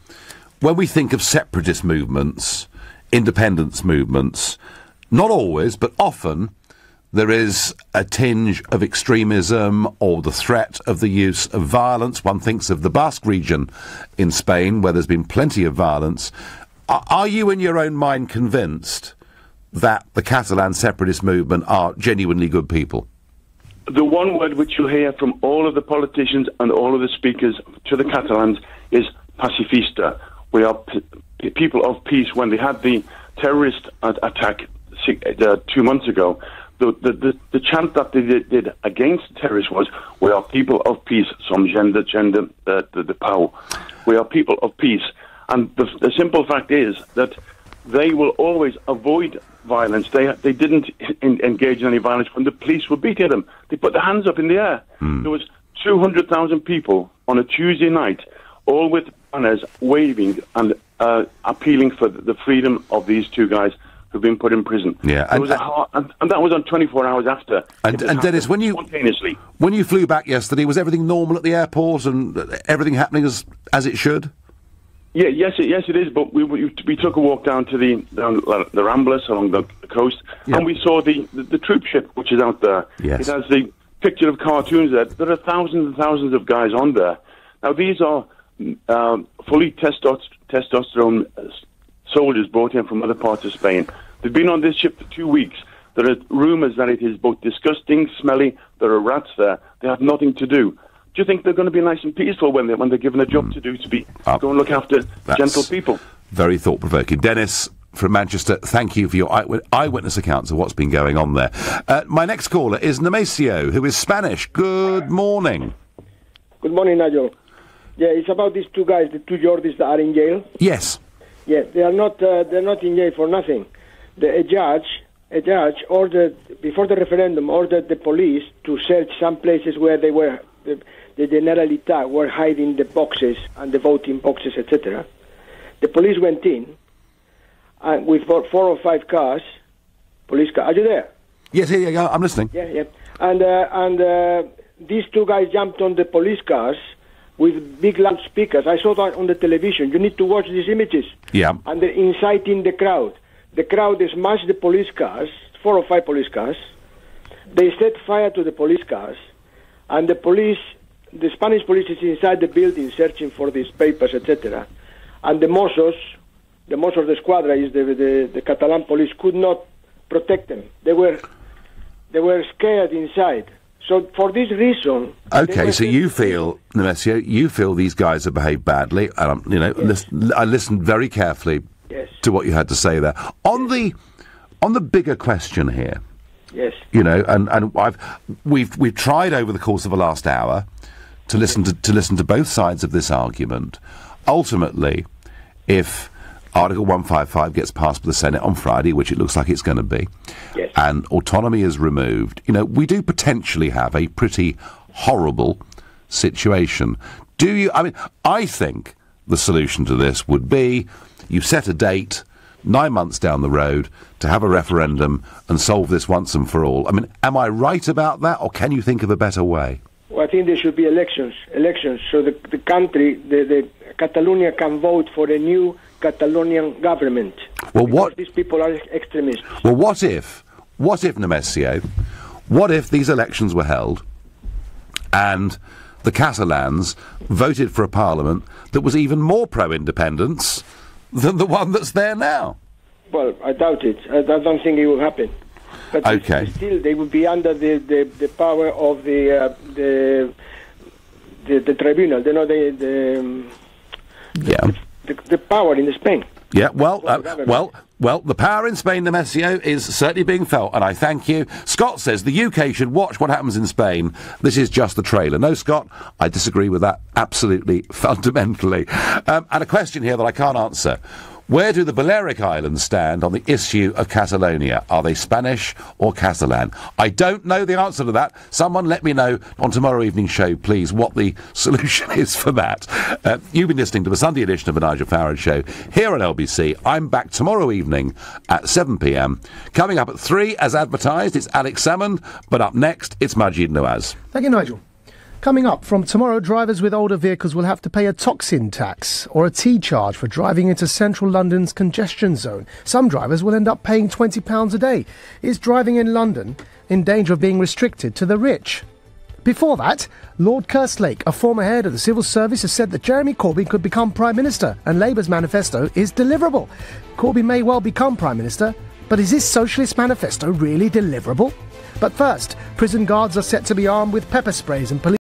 when we think of separatist movements, independence movements, not always, but often, there is a tinge of extremism or the threat of the use of violence. One thinks of the Basque region in Spain, where there's been plenty of violence. Are you, in your own mind, convinced that the Catalan separatist movement are genuinely good people? The one word which you'll hear from all of the politicians and all of the speakers to the Catalans is pacifista. We are people of peace. When they had the terrorist attack 2 months ago, the chant that they did against terrorists was, we are people of peace, som gender, the pow. We are people of peace. And the simple fact is that they will always avoid violence. They didn't engage in any violence when the police were beating them. They put their hands up in the air. There was 200,000 people on a Tuesday night, all with banners waving and appealing for the freedom of these 2 guys who've been put in prison. Yeah, and that was on 24 hours after. And Dennis, when you flew back yesterday, was everything normal at the airport and everything happening as it should? Yeah, yes, it is. But we took a walk down to the Ramblas along the coast, and we saw the troop ship which is out there. Yes. It has the picture of cartoons there. There are thousands and thousands of guys on there. Now these are fully testosterone soldiers brought in from other parts of Spain. They've been on this ship for 2 weeks. There are rumours that it is both disgusting, smelly. There are rats there. They have nothing to do. Do you think they're going to be nice and peaceful when they're given a job to do, go and look after gentle people? Very thought-provoking. Dennis from Manchester, thank you for your eyewitness accounts of what's been going on there. My next caller is Nemesio, who is Spanish. Good morning. Good morning, Nigel. Yeah, it's about these 2 guys, the 2 Jordis that are in jail. Yes. Yeah, they're not in jail for nothing. A judge ordered, before the referendum, ordered the police to search some places where they were, the Generalitat were hiding the boxes and the voting boxes, etc. The police went in, and with 4 or 5 cars, police cars. Are you there? Yes, yeah, I'm listening. Yeah. And these 2 guys jumped on the police cars with big loudspeakers. I saw that on the television. You need to watch these images. Yeah. And they're inciting the crowd. The crowd smashed the police cars, 4 or 5 police cars, They set fire to the police cars, and the Spanish police is inside the building searching for these papers, etc. And the Mossos de Escuadra, is the Catalan police, could not protect them. They were scared inside. So for this reason... Okay, so you feel, Nemesio, these guys have behaved badly, and I listened very carefully to what you had to say there. On the bigger question here, yes, and we've tried over the course of the last hour to listen to both sides of this argument. Ultimately, if Article 155 gets passed by the Senate on Friday, which it looks like it's going to be, and autonomy is removed, we do potentially have a pretty horrible situation. I think the solution to this would be you set a date 9 months down the road to have a referendum and solve this once and for all. Am I right about that, or can you think of a better way? Well, I think there should be elections, so the country, the Catalonia can vote for a new Catalonian government. Well, these people are extremists. Well, what if, Nemesio, what if these elections were held and the Catalans voted for a parliament that was even more pro-independence than the one that's there now? Well, I doubt it. I don't think it will happen. But still, they would be under the power of the tribunal. The power in Spain. Yeah, well, the power in Spain, Nemesio, is certainly being felt, and I thank you. Scott says the UK should watch what happens in Spain. This is just the trailer. No, Scott, I disagree with that absolutely, fundamentally. And a question here that I can't answer. Where do the Balearic Islands stand on the issue of Catalonia? Are they Spanish or Catalan? I don't know the answer to that. Someone let me know on tomorrow evening's show, please, what the solution is for that. You've been listening to the Sunday edition of the Nigel Farage Show here on LBC. I'm back tomorrow evening at 7 p.m. Coming up at 3, as advertised, it's Alex Salmond, but up next, it's Majid Nawaz. Thank you, Nigel. Coming up, from tomorrow, drivers with older vehicles will have to pay a toxin tax or a T-charge for driving into central London's congestion zone. Some drivers will end up paying £20 a day. Is driving in London in danger of being restricted to the rich? Before that, Lord Kerslake, a former head of the civil service, has said that Jeremy Corbyn could become Prime Minister, and Labour's manifesto is deliverable. Corbyn may well become Prime Minister, but is his socialist manifesto really deliverable? But first, prison guards are set to be armed with pepper sprays and police